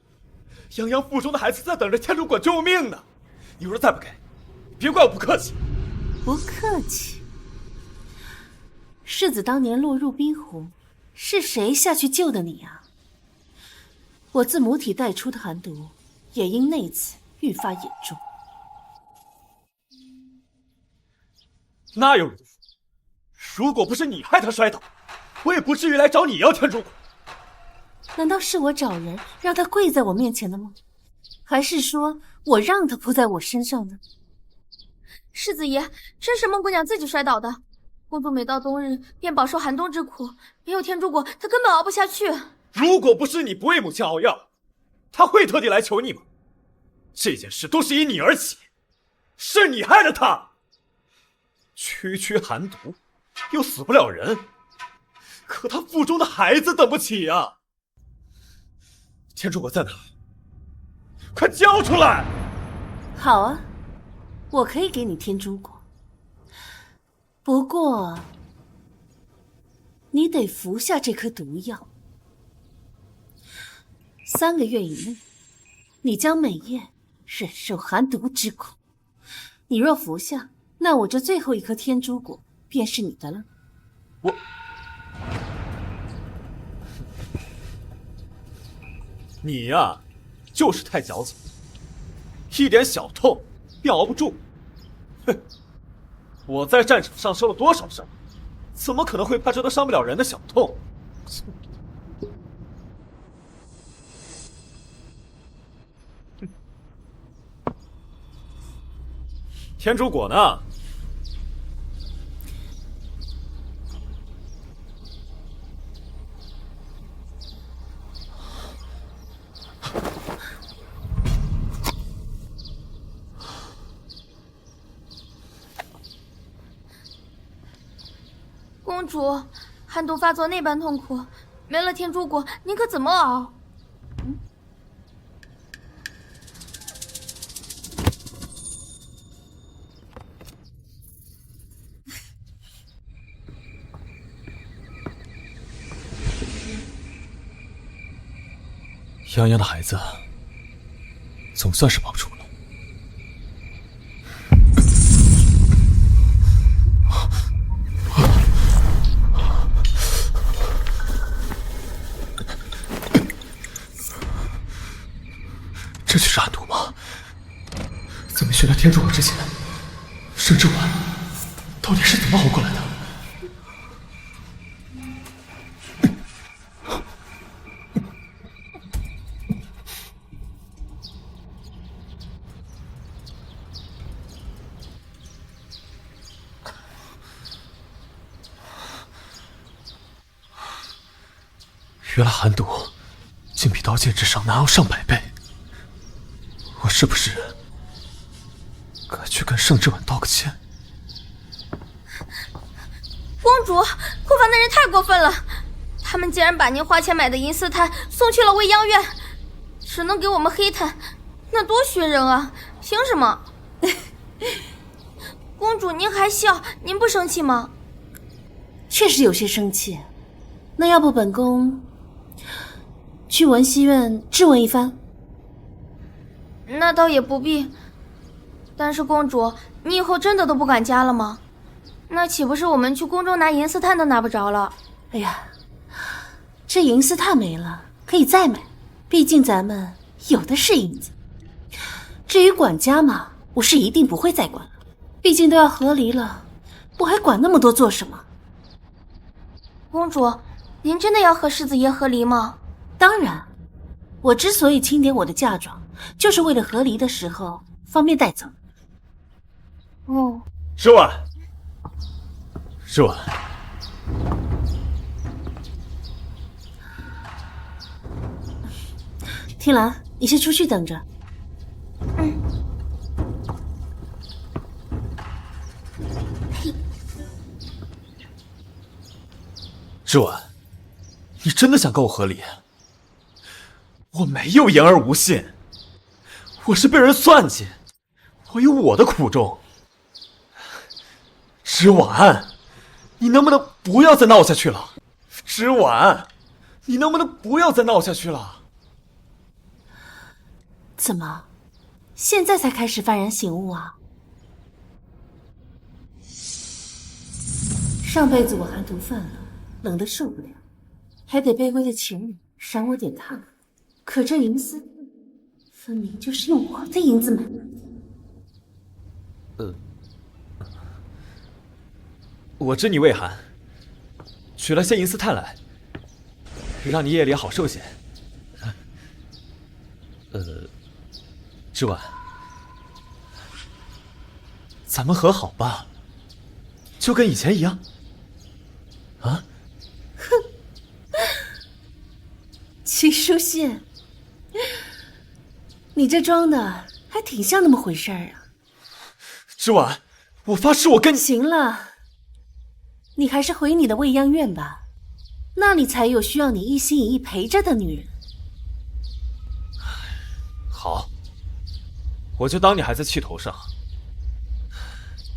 洋洋腹中的孩子在等着天竺果救命呢。你若再不给，别怪我不客气。不客气。世子当年落入冰湖，是谁下去救的你啊？我自母体带出的寒毒，也因那次愈发严重。那有如如果不是你害他摔倒，我也不至于来找你要天竺果。难道是我找人让他跪在我面前的吗？还是说我让他扑在我身上的？世子爷，真是孟姑娘自己摔倒的。公主每到冬日便饱受寒冬之苦，没有天竺果，她根本熬不下去。如果不是你不为母亲熬药，她会特地来求你吗？这件事都是因你而起，是你害了她。区区寒毒，又死不了人，可她腹中的孩子等不起啊！天竺果在哪？快交出来！好啊，我可以给你天竺果，不过你得服下这颗毒药。3个月以内，你将每夜忍受寒毒之苦。你若服下，那我这最后一颗天竺果便是你的了。你呀，就是太矫情，一点小痛便熬不住。哼，我在战场上受了多少伤，怎么可能会怕这都伤不了人的小痛？天竺果呢？公主，寒毒发作那般痛苦，没了天竺果，您可怎么熬？泱泱的孩子，总算是保住了。这就是寒毒吗？在没学到天竺果之前，盛之丸到底是怎么熬过来的？原来寒毒竟比刀剑之上难熬上百倍，我是不是该去跟盛之婉道个歉？公主，库房的人太过分了，他们竟然把您花钱买的银丝炭送去了未央院，只能给我们黑炭，那多熏人啊！凭什么？公主，您还笑，您不生气吗？确实有些生气，那要不本宫去文熙院质问一番？那倒也不必。但是公主，你以后真的都不管家了吗？那岂不是我们去宫中拿银丝炭都拿不着了？哎呀，这银丝炭没了可以再买，毕竟咱们有的是银子。至于管家嘛，我是一定不会再管了，毕竟都要和离了，我还管那么多做什么？公主，您真的要和世子爷和离吗？当然，我之所以清点我的嫁妆，就是为了和离的时候方便带走。哦，之婉，之婉，听兰，你先出去等着。之婉，你真的想跟我和离？我没有言而无信，我是被人算计，我有我的苦衷。之婉，你能不能不要再闹下去了？之婉，你能不能不要再闹下去了？怎么，现在才开始幡然醒悟啊？上辈子我寒毒犯了，冷得受不了，还得卑微的情人赏我点炭。可这银丝分明就是用我的银子买的。我知你畏寒，取了些银丝炭来，让你夜里好受些。之婉，咱们和好吧，就跟以前一样。啊？哼，齐书信，你这装的还挺像那么回事儿啊。之婉，我发誓我跟你……行了，你还是回你的未央院吧，那里才有需要你一心一意陪着的女人。好，我就当你还在气头上。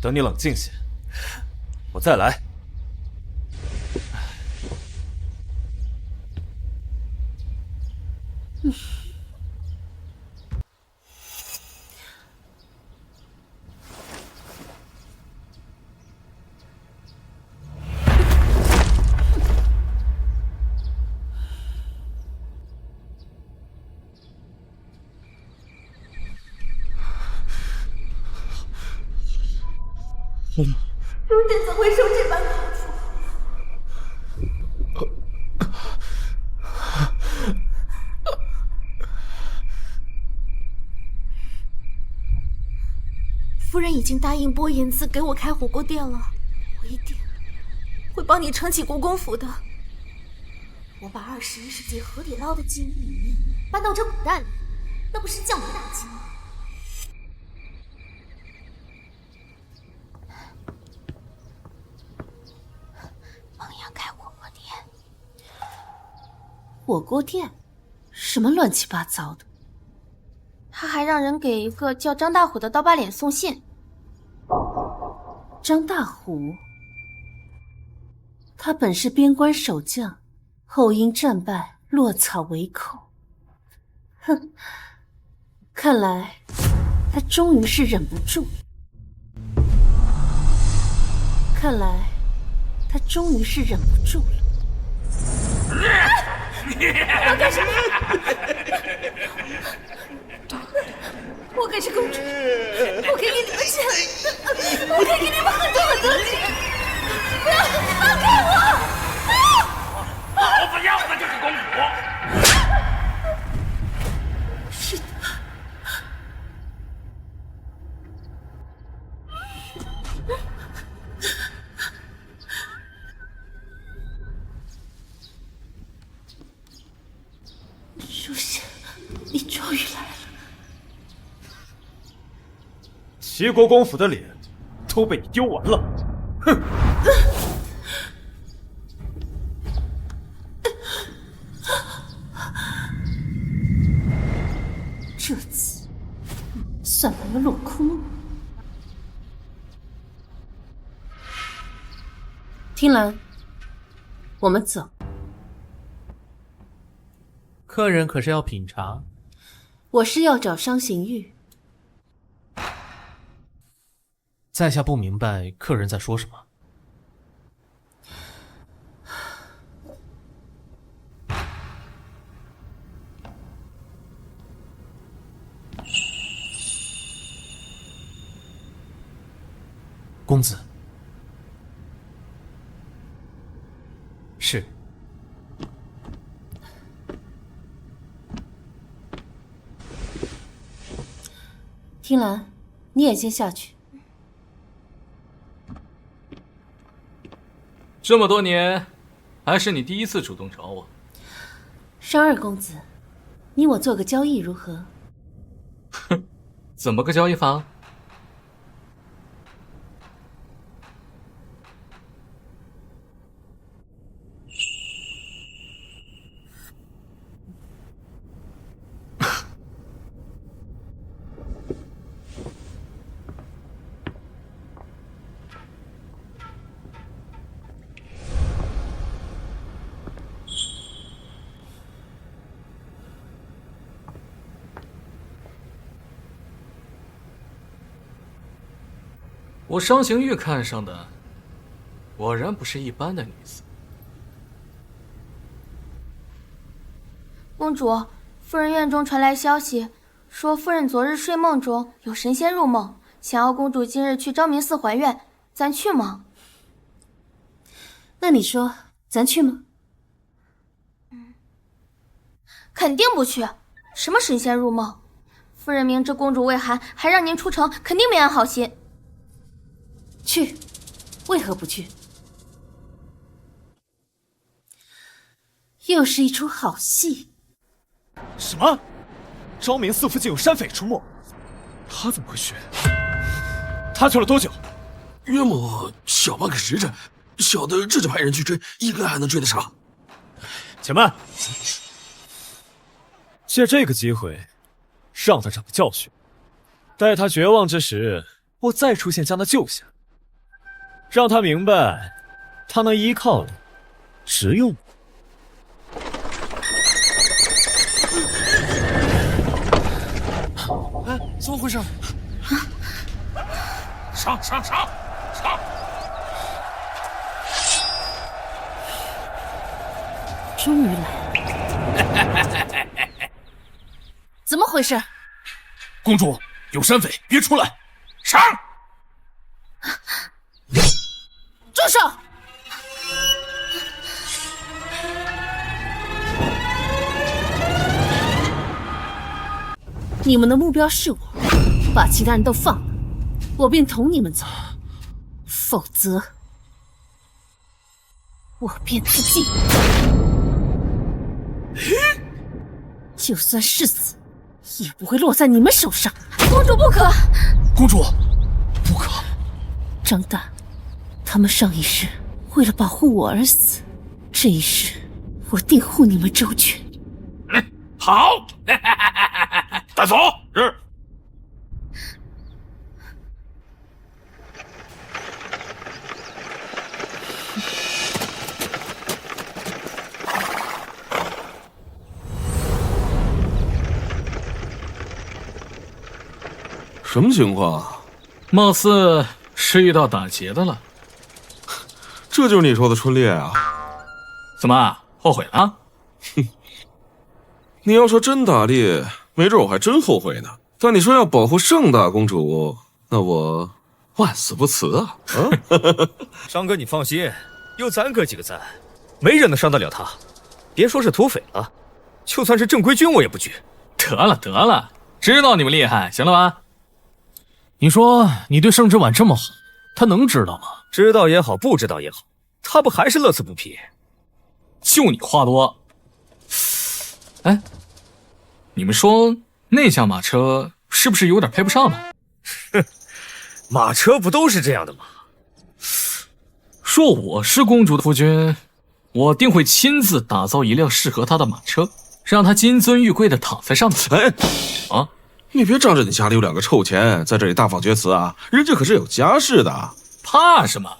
等你冷静些，我再来。如今怎会受这般苦楚？夫人已经答应拨银子给我开火锅店了，我一定会帮你撑起国公府的。我把21世纪河底捞的金鱼搬到这古代里，那不是降维打击吗？火锅店，什么乱七八糟的？他还让人给一个叫张大虎的刀疤脸送信。张大虎，他本是边关守将，后因战败落草为寇。哼，看来他终于是忍不住了。看来他终于是忍不住了。我可是我可是公主，我可以给你们钱，我可以给你们很多很多钱，不要放开我！老子要的就是公主。是的。书仙，你终于来了。齐国公府的脸都被你丢完了，哼！这次算没了落空了。听兰，我们走。客人可是要品茶？我是要找伤行玉。在下不明白客人在说什么。公子。是。听兰，你也先下去。这么多年，还是你第一次主动找我。商二公子，你我做个交易如何？哼，怎么个交易法？我伤行玉看上的，果然不是一般的女子。公主，夫人院中传来消息，说夫人昨日睡梦中有神仙入梦，想要公主今日去昭明寺还愿，咱去吗？那你说，咱去吗？肯定不去！什么神仙入梦？夫人明知公主未寒，还让您出城，肯定没安好心。去，为何不去？又是一出好戏。什么？昭明寺附近有山匪出没，他怎么会去？他去了多久？约莫小半个时辰，小的这就派人去追，一个还能追得上。且慢，借这个机会，让他长个教训。待他绝望之时，我再出现将他救下，让他明白他能依靠的只有我。哎，怎么回事？上！终于来了，怎么回事？公主，有山匪，别出来！上！住手！你们的目标是我，把其他人都放了，我便同你们走；否则，我便自尽。就算是死，也不会落在你们手上。公主不可！公主，不可！张大，他们上一世为了保护我而死，这一世我定护你们周全。好，带走。是。什么情况？貌似是遇到打劫的了。这就是你说的春烈啊？怎么后悔了？哼，你要说真打猎，没准我还真后悔呢。但你说要保护盛大公主，那我万死不辞啊！商哥，你放心，有咱哥几个在，没人能伤得了他。别说是土匪了，就算是正规军我也不惧。得了，知道你们厉害，行了吧？你说你对盛之婉这么好，他能知道吗？知道也好，不知道也好，他不还是乐此不疲？就你话多。哎，你们说那辆马车是不是有点配不上呢？哼，马车不都是这样的吗？若我是公主的夫君，我定会亲自打造一辆适合她的马车，让她金尊玉贵的躺在上面。哎，啊！你别仗着你家里有2个臭钱，在这里大放厥词啊！人家可是有家室的。怕什么？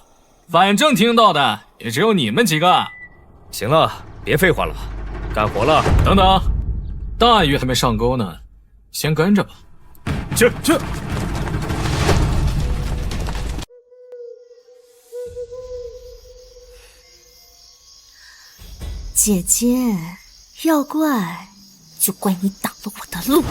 反正听到的也只有你们几个。行了，别废话了，干活了。等等，大鱼还没上钩呢，先跟着吧。去。姐姐，要怪就怪你挡了我的路。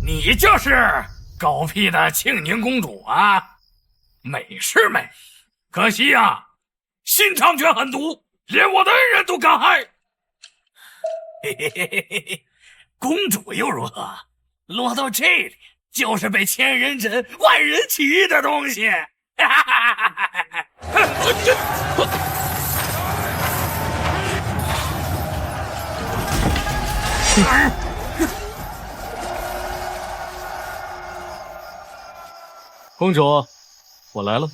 你就是狗屁的庆宁公主啊！美是美，可惜呀，心肠却狠毒，连我的恩人都敢害。嘿，公主又如何？落到这里，就是被千人斩、万人骑的东西。公主，我来了。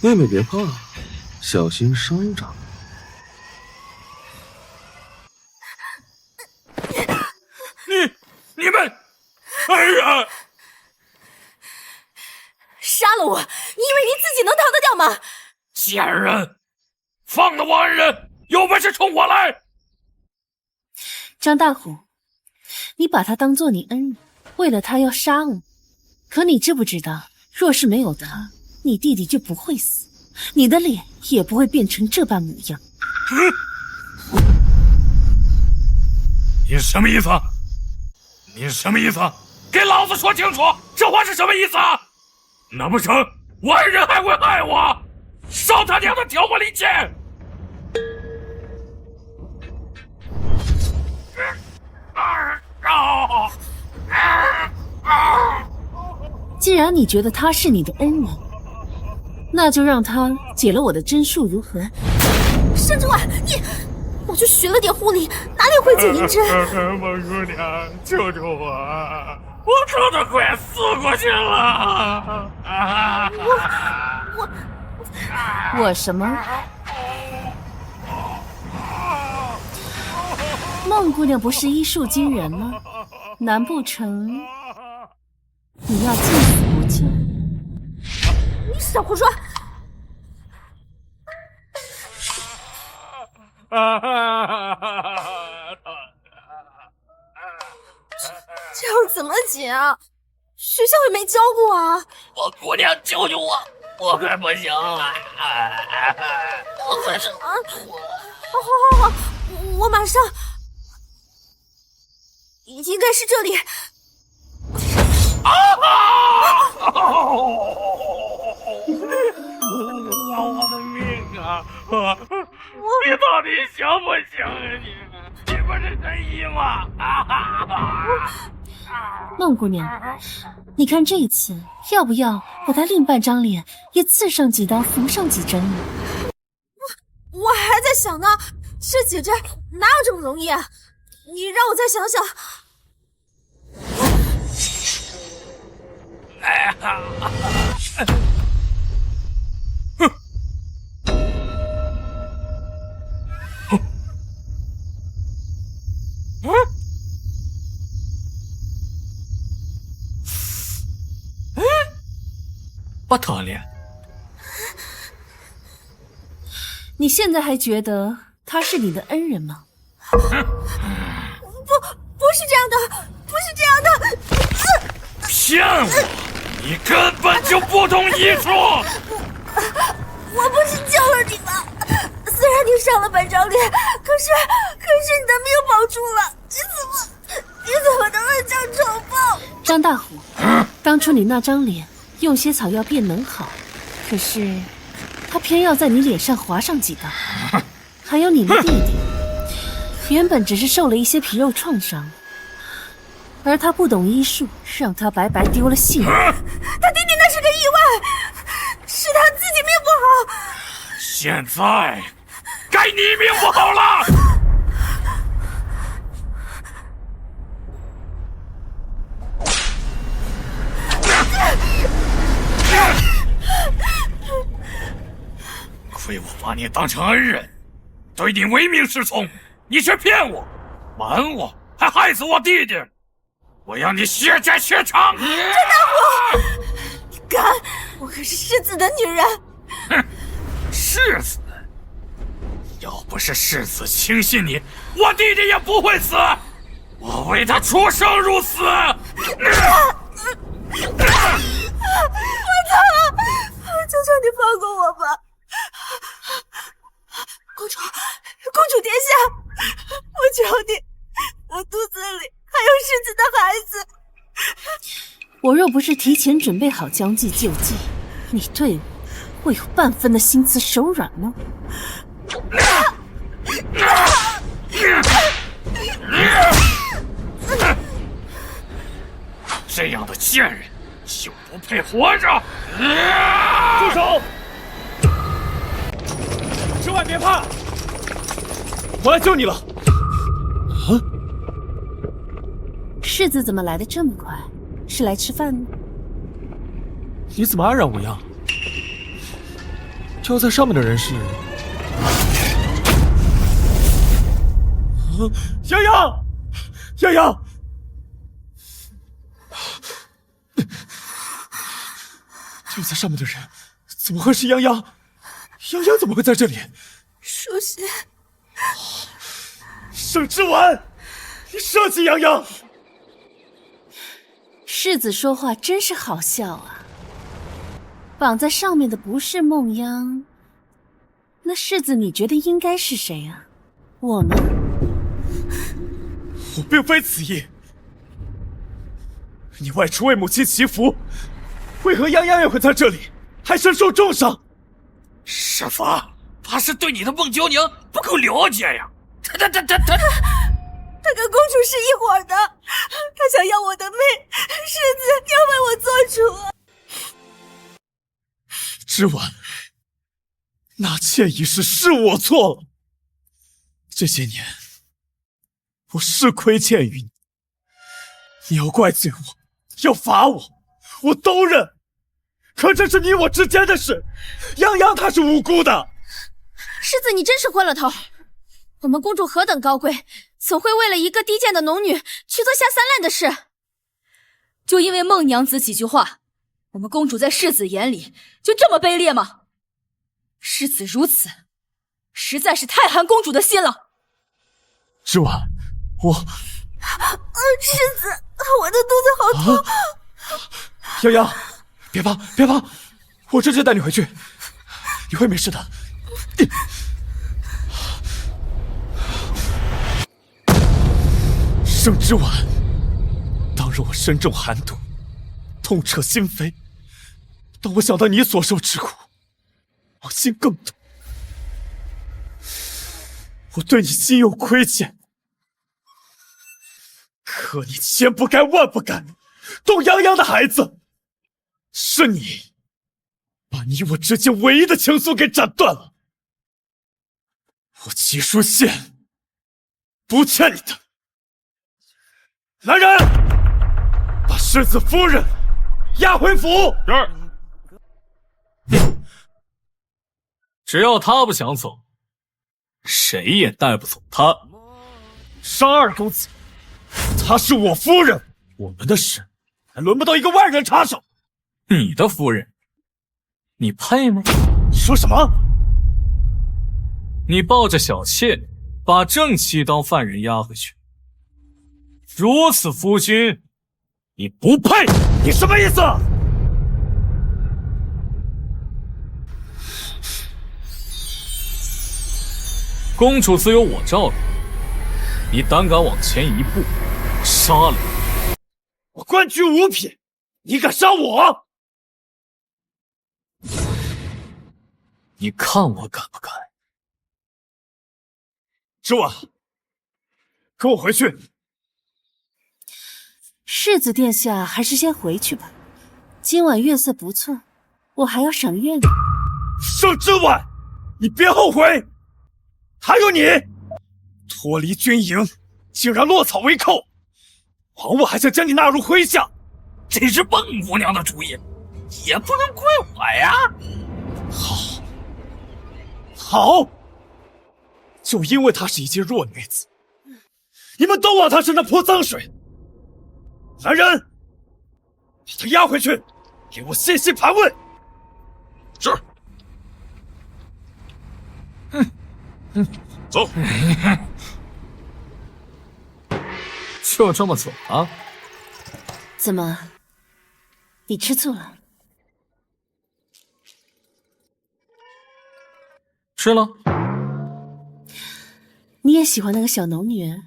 妹妹别怕，小心伤着。你们，哎呀！杀了我！你以为你自己能逃得掉吗？贱人，放了我恩人，有本事冲我来！张大虎，你把他当做你恩人，为了他要杀我。可你知不知道，若是没有他，你弟弟就不会死，你的脸也不会变成这般模样。你什么意思？你什么意思？给老子说清楚，这话是什么意思？难不成我恩人还会害我？少他娘的挑拨离间！既然你觉得他是你的恩人，那就让他解了我的真术如何？盛之婉，你，我去学了点护理，哪里会解灵针？孟姑娘，救救我！我可都快死过去了！我什么？孟姑娘不是医术惊人吗？难不成你要见死不救？你少胡说！这样怎么解啊？学校也没教过啊！我姑娘，救救我！我快不行了！我快是……好，我马上。应该是这里。我的命啊！你到底行不行啊你不是真医吗？孟姑娘，你看这一次要不要把她另半张脸也刺上几刀，缝上几针呢？我还在想呢，这解针哪有这么容易啊？你让我再想想。不讨厌。你现在还觉得他是你的恩人吗？不是这样的，不是这样的！骗我！你根本就不懂医术！我不是救了你吗？虽然你伤了半张脸，可是你的命保住了。你怎么能乱讲仇报？张大虎，当初你那张脸用些草药便能好，可是他偏要在你脸上划上几刀。还有你的弟弟，原本只是受了一些皮肉创伤，而他不懂医术，让他白白丢了性命。他弟弟那是个意外，是他自己命不好。现在该你命不好了。亏我把你当成恩人，对你唯命是从，你却骗我、瞒我，还害死我弟弟！我要你血债血偿！张大虎，你敢！我可是世子的女人。哼，世子！要不是世子轻信你，我弟弟也不会死。我为他出生入死。我错了，求求你放过我吧。公主殿下，我求你，我肚子里还有世子的孩子。我若不是提前准备好将计就计，你对我会有半分的心慈手软吗？这样的贱人就不配活着！住手！之外别怕，我来救你了。世子怎么来的这么快？是来吃饭的？你怎么安然无恙？就在上面的人是……泱泱，泱泱！就在上面的人，怎么会是泱泱？泱泱怎么会在这里？书仙，盛之婉，你舍弃泱泱！世子说话真是好笑啊！绑在上面的不是梦央，那世子你觉得应该是谁啊？我吗？我并非此意。你外出为母亲祈福，为何泱泱也会在这里，还身受重伤？师傅，他是对你的孟娇娘不够了解呀！他跟公主是一伙的，他想要我的妹，世子要为我做主。之婉，纳妾一事是我错了。这些年，我是亏欠于你。你要怪罪我，要罚我，我都认。可这是你我之间的事，泱泱她是无辜的。世子，你真是昏了头。我们公主何等高贵，怎会为了一个低贱的农女去做下三滥的事？就因为孟娘子几句话，我们公主在世子眼里就这么卑劣吗？世子如此，实在是太寒公主的心了。之婉，我……世子，我的肚子好痛。泱泱，别怕，别怕，我这就带你回去，你会没事的。盛之婉，当日我身中寒毒，痛彻心扉。当我想到你所受之苦，我心更痛。我对你心有亏欠，可你千不该万不该动泱泱的孩子。是你把你我之间唯一的情愫给斩断了。我齐书宪不欠你的。来人，把世子夫人押回府。只要他不想走，谁也带不走他。商二公子，她是我夫人，我们的事还轮不到一个外人插手。你的夫人，你配吗？你说什么？你抱着小妾，把正妻当犯人押回去，如此夫君，你不配。你什么意思？公主自有我罩着，你胆敢往前一步，杀了你！我官居五品，你敢杀我？你看我敢不敢？之婉，跟我回去。世子殿下还是先回去吧，今晚月色不错，我还要赏月呢。盛之婉，你别后悔。还有你，脱离军营，竟然落草为寇，皇武还想将你纳入麾下，这是孟姑娘的主意，也不能怪我呀。好，就因为她是一介弱女子，你们都往她身上泼脏水。来人，把她押回去，给我细细盘问。是。走。就这么走啊？怎么，你吃醋了？吃了。你也喜欢那个小农女？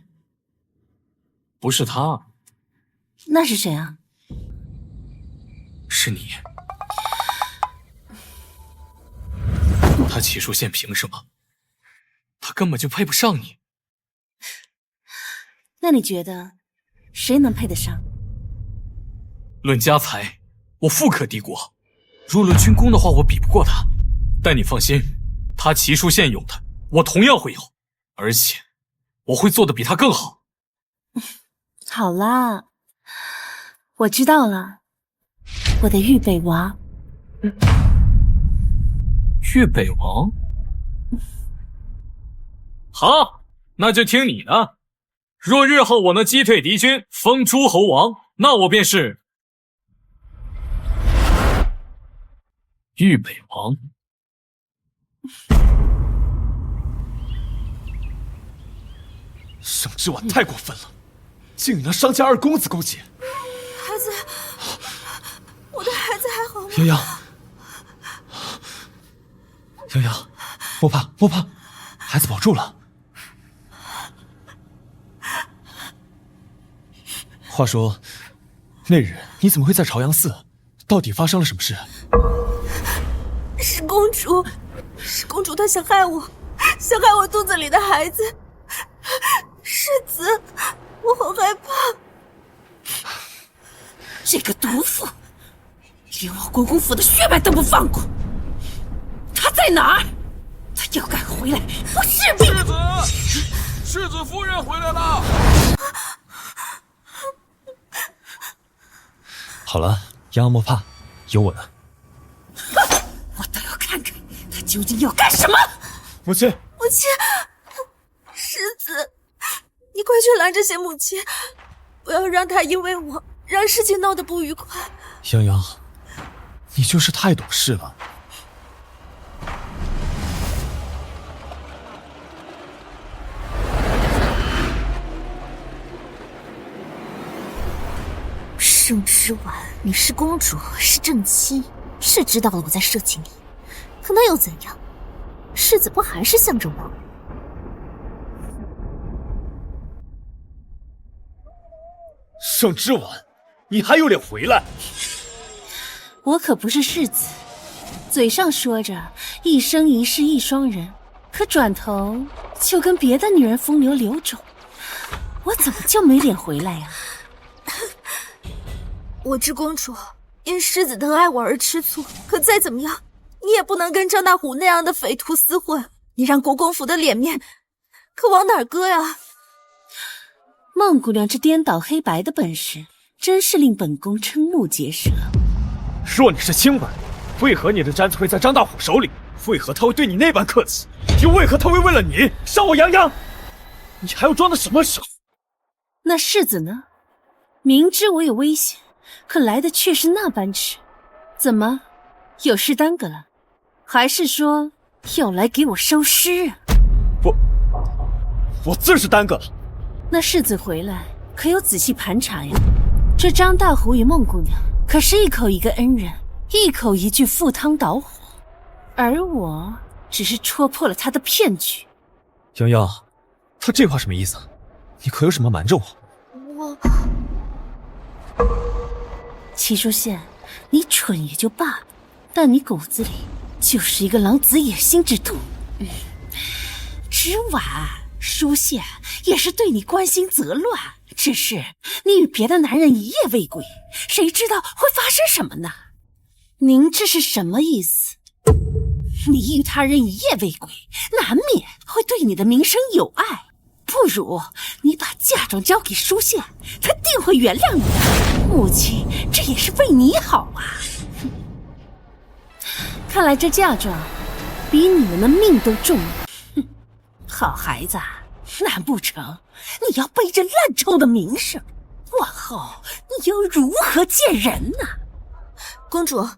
不是她。那是谁啊？是你。他齐书宪凭什么？他根本就配不上你。那你觉得谁能配得上？论家财，我富可敌国；若论军功的话，我比不过他。但你放心，他齐书宪有的，我同样会有，而且我会做得比他更好。好啦，我知道了，我的豫北王。豫北王？好，那就听你的。若日后我能击退敌军，封诸侯王，那我便是豫北王。盛之婉太过分了，竟能伤及二公子勾结。孩子，我的孩子还好吗？泱泱，泱泱，莫怕莫怕，孩子保住了。话说，那日你怎么会在朝阳寺？到底发生了什么事？是公主是公主她想害我，想害我肚子里的孩子。世子，我好害怕。这个毒妇，连我国公府的血脉都不放过。她在哪儿？她要敢回来，我势必……世子夫人回来了。好了，杨莫怕，有我呢。我倒要看看她究竟要干什么。母亲，母亲，世子，你快去拦这些母亲，不要让她因为我让事情闹得不愉快。泱泱，你就是太懂事了。盛之婉，你是公主，是正妻，是知道了我在设计你，可那又怎样？世子不还是向着我？盛之婉，你还有脸回来？我可不是世子，嘴上说着一生一世一双人，可转头就跟别的女人风流流种，我怎么就没脸回来呀？我知公主因世子疼爱我而吃醋，可再怎么样，你也不能跟张大虎那样的匪徒厮混。你让国公府的脸面可往哪儿搁呀？孟姑娘这颠倒黑白的本事，真是令本宫瞠目结舌。若你是清白，为何你的簪子会在张大虎手里？为何他会对你那般客气？又为何他会为了你伤我泱泱？你还要装到什么时候？那世子呢？明知我有危险，可来的却是那般迟。怎么，有事耽搁了？还是说要来给我收尸啊？我自是耽搁了。那世子回来可有仔细盘查呀？这张大虎与孟姑娘可是一口一个恩人，一口一句赴汤蹈火，而我只是戳破了他的骗局。泱泱，他这话什么意思？你可有什么瞒着我？齐书宪，你蠢也就罢了，但你骨子里就是一个狼子野心之徒。之婉，书宪也是对你关心则乱，只是你与别的男人一夜未归，谁知道会发生什么呢？您这是什么意思？你与他人一夜未归，难免会对你的名声有碍。不如你把嫁妆交给书宪，他定会原谅你的。母亲，这也是为你好啊。看来这嫁妆比你们的命都重要。好孩子，难不成你要背着烂臭的名声，往后你又如何见人呢？公主，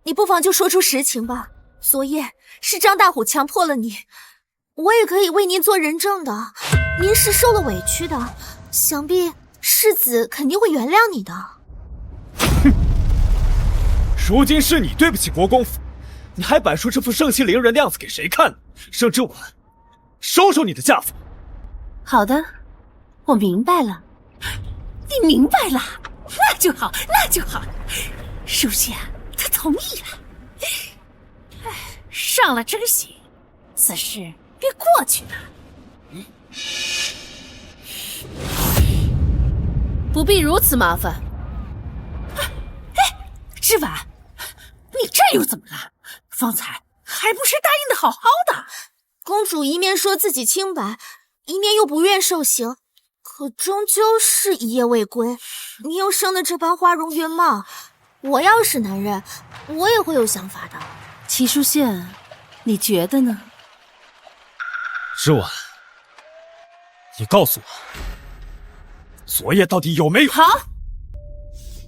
你不妨就说出实情吧。昨夜是张大虎强迫了你，我也可以为您做人证的。您是受了委屈的，想必世子肯定会原谅你的。哼，如今是你对不起国公府，你还摆出这副盛气凌人的样子给谁看呢？盛之婉，收收你的架子。好的，我明白了。你明白了，那就好，那就好。书宪他同意了，上了真心，此事便过去了。不必如此麻烦。之婉，你这又怎么了？方才还不是答应的好好的？公主一面说自己清白，一面又不愿受刑，可终究是一夜未归。你又生得这般花容月貌，我要是男人，我也会有想法的。齐书宪，你觉得呢？之婉，你告诉我，昨夜到底有没有？好，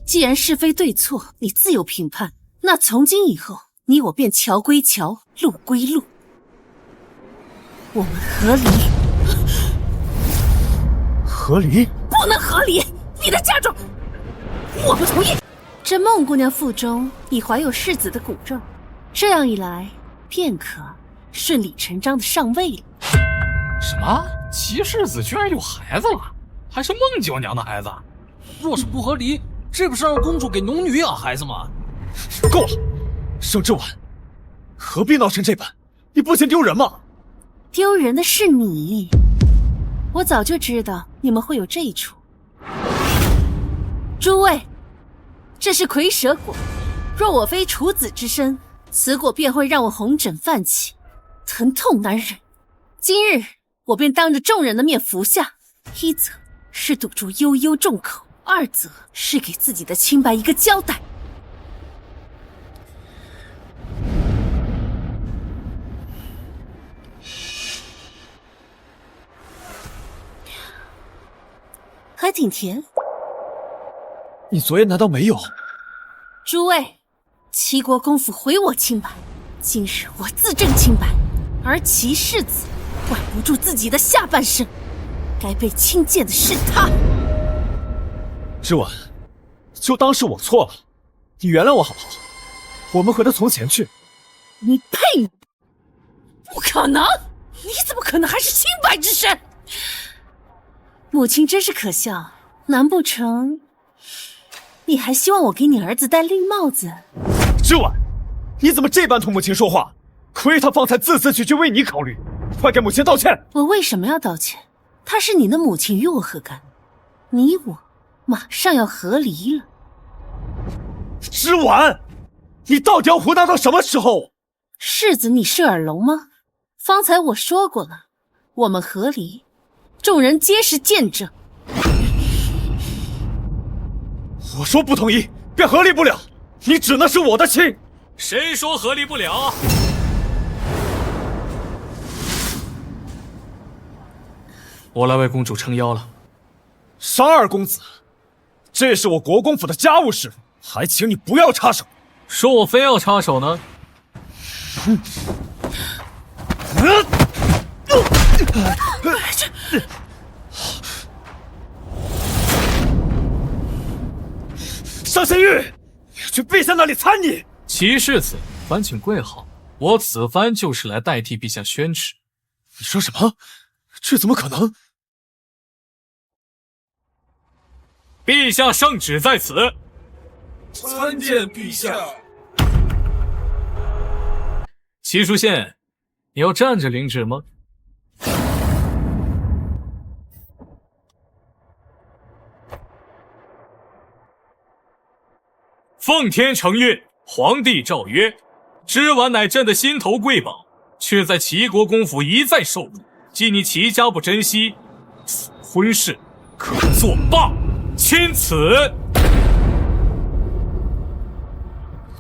既然是非对错你自有评判，那从今以后，你我便桥归桥，路归路，我们和离。和离？不能和离！你的嫁妆，我不同意。这孟姑娘腹中已怀有世子的骨肉，这样一来，便可顺理成章的上位了。什么？齐世子居然有孩子了，还是孟九娘的孩子？若是不合离，这不是让公主给农女养孩子吗？够了，盛之婉，何必闹成这般？你不嫌丢人吗？丢人的是你，我早就知道你们会有这一出。诸位，这是蝰蛇果，若我非处子之身，此果便会让我红疹泛起，疼痛难忍。今日我便当着众人的面服下，一则是堵住悠悠众口，二则是给自己的清白一个交代。还挺甜。你昨夜难道没有？诸位，齐国公府毁我清白，今日我自证清白，而齐世子管不住自己的下半生，该被轻贱的是他。之婉，就当是我错了，你原谅我好不好？我们回到从前去。你配？不可能！你怎么可能还是清白之身？母亲真是可笑，难不成你还希望我给你儿子戴绿帽子？之婉，你怎么这般同母亲说话？亏他方才字字句句为你考虑，快给母亲道歉！我为什么要道歉？她是你的母亲，与我何干？你我马上要和离了。之婉，你到底要胡闹到什么时候？世子，你是耳聋吗？方才我说过了，我们和离，众人皆是见证。我说不同意，便和离不了，你只能是我的亲。谁说和离不了？我来为公主撑腰了。商二公子，这是我国公府的家务事，还请你不要插手。说我非要插手呢？上仙玉，去陛下那里参你。齐世子，烦请跪好，我此番就是来代替陛下宣旨。你说什么？这怎么可能？陛下圣旨在此。参见陛下。齐书宪，你要站着领旨吗？奉天承运，皇帝诏曰：之婉乃朕的心头瑰宝，却在齐国公府一再受辱，既你齐家不珍惜，此婚事可作罢。钦此。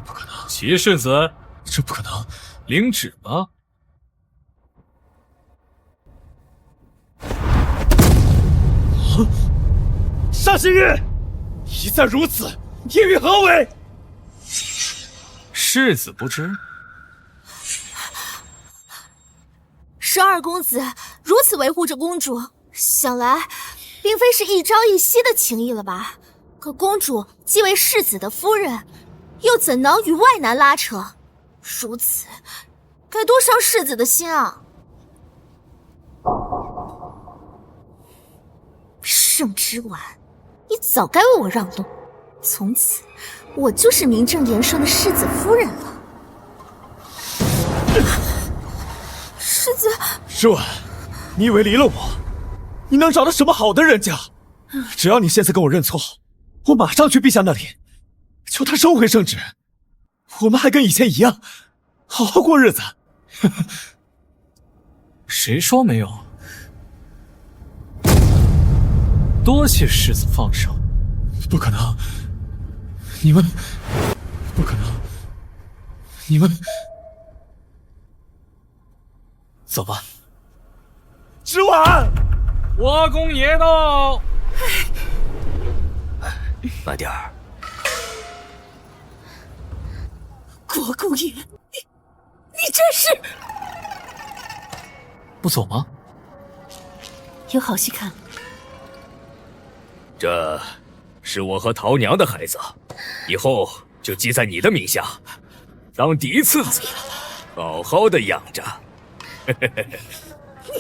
不可能，齐世子，这不可能。领旨吧。上仙玉，一再如此，意欲何为？世子不知。十二公子如此维护着公主，想来并非是一朝一夕的情谊了吧？可公主既为世子的夫人，又怎能与外男拉扯？如此，该多伤世子的心啊！盛之婉，你早该为我让路，从此我就是名正言顺的世子夫人了。世子，之婉，你以为离了我，你能找到什么好的人家？只要你现在跟我认错，我马上去陛下那里，求他收回圣旨，我们还跟以前一样，好好过日子。谁说没有？多谢世子放手。不可能，你们不可能，你们走吧。之婉，国公爷到。慢点儿。国公爷，你这是不走吗？有好戏看。这是我和陶娘的孩子，以后就记在你的名下，当嫡次子，好好的养着。你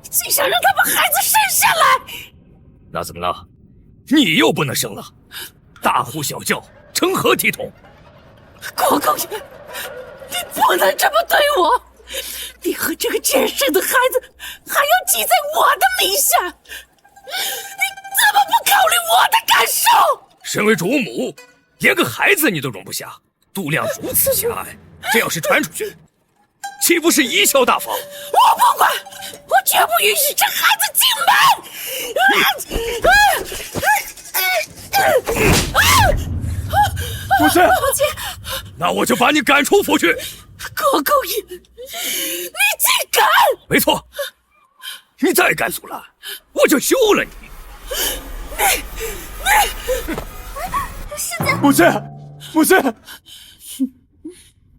竟想让他把孩子生下来？那怎么了？你又不能生了，大呼小叫，成何体统？国公爷，不能这么对我！你和这个贱生的孩子还要记在我的名下，你怎么不考虑我的感受？身为主母，连个孩子你都容不下，度量如此狭隘，这要是传出去，岂不是贻笑大方？我不管，我绝不允许这孩子进门！母亲，母亲，那我就把你赶出府去。国公爷，你竟敢！没错，你再敢阻拦，我就休了你。世子，母亲，母亲，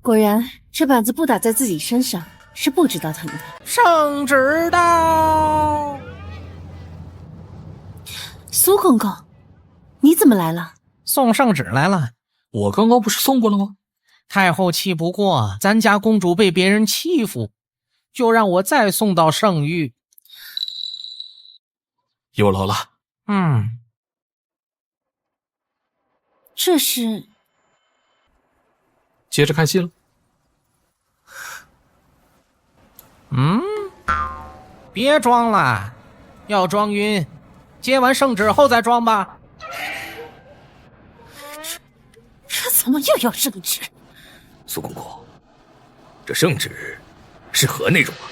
果然，这板子不打在自己身上是不知道疼的。圣旨到。苏公公，你怎么来了？送圣旨来了。我刚刚不是送过了吗？太后气不过咱家公主被别人欺负，就让我再送到圣域。有劳了。这是接着看戏了。别装了，要装晕，接完圣旨后再装吧。这怎么又要圣旨？苏公公，这圣旨是何内容啊？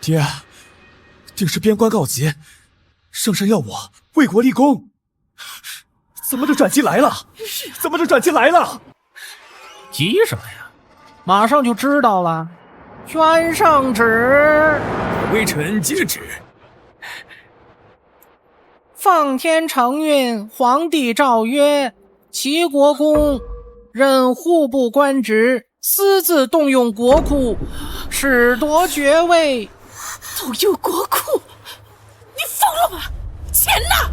爹，定是边关告急，圣上要我为国立功。怎么就转进来了？怎么就转进来了？急什么呀？马上就知道了。宣圣旨，微臣接旨。奉天承运，皇帝诏曰：齐国公任户部官职，私自动用国库，使夺爵位。动用国库？你疯了吗？钱呢？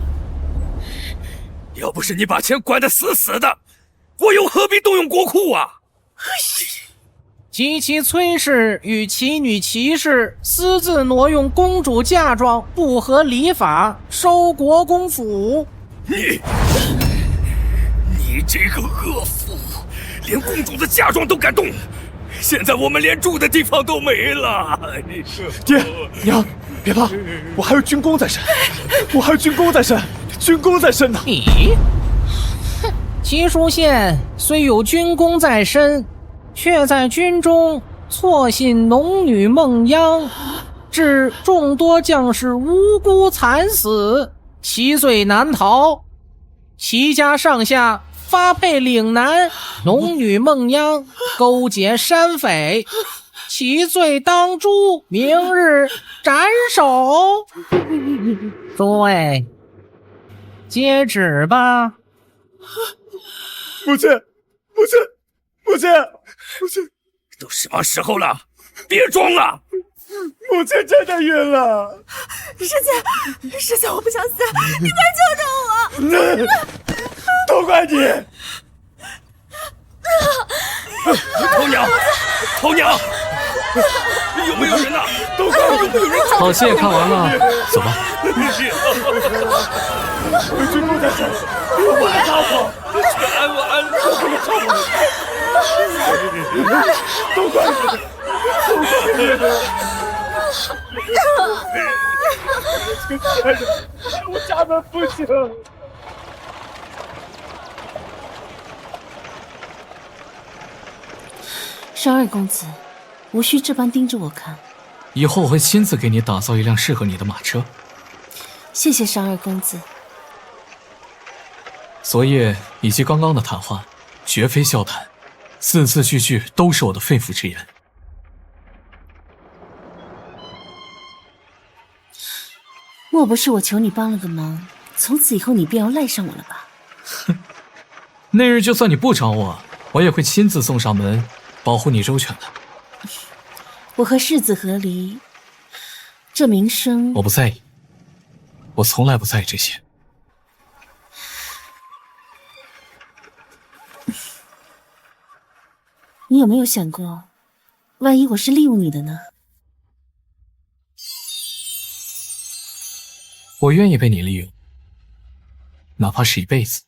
要不是你把钱管得死死的，我又何必动用国库啊？及其崔氏与其女齐氏私自挪用公主嫁妆，不合礼法，收国公府。你这个恶妇，连公主的嫁妆都敢动！现在我们连住的地方都没了。爹娘，别怕，我还有军功在身，我还有军功在身，军功在身呢。你，齐书县虽有军功在身，却在军中错信农女孟央，致众多将士无辜惨死，其罪难逃。齐家上下发配岭南，农女孟央勾结山匪，其罪当诛，明日斩首。诸位，接旨吧。母亲，母亲，母亲，母亲，都什么时候了？别装了！母亲真的晕了。师姐，我不想死，你快救救我！都怪你！头娘，头娘，有没有人呐？都怪你！有没有人？好戏也看完了，走吧。有军功在身，我来操控。都怪你！都怪你！我家门不行。商二公子，无需这般盯着我看。以后我会亲自给你打造一辆适合你的马车。谢谢商二公子。昨夜以及刚刚的谈话，绝非笑谈，字字句句都是我的肺腑之言。莫不是我求你帮了个忙，从此以后你便要赖上我了吧？哼，那日就算你不找我，我也会亲自送上门，保护你周全的。我和世子和离，这名声我不在意，我从来不在意这些。你有没有想过，万一我是利用你的呢？我愿意被你利用，哪怕是一辈子。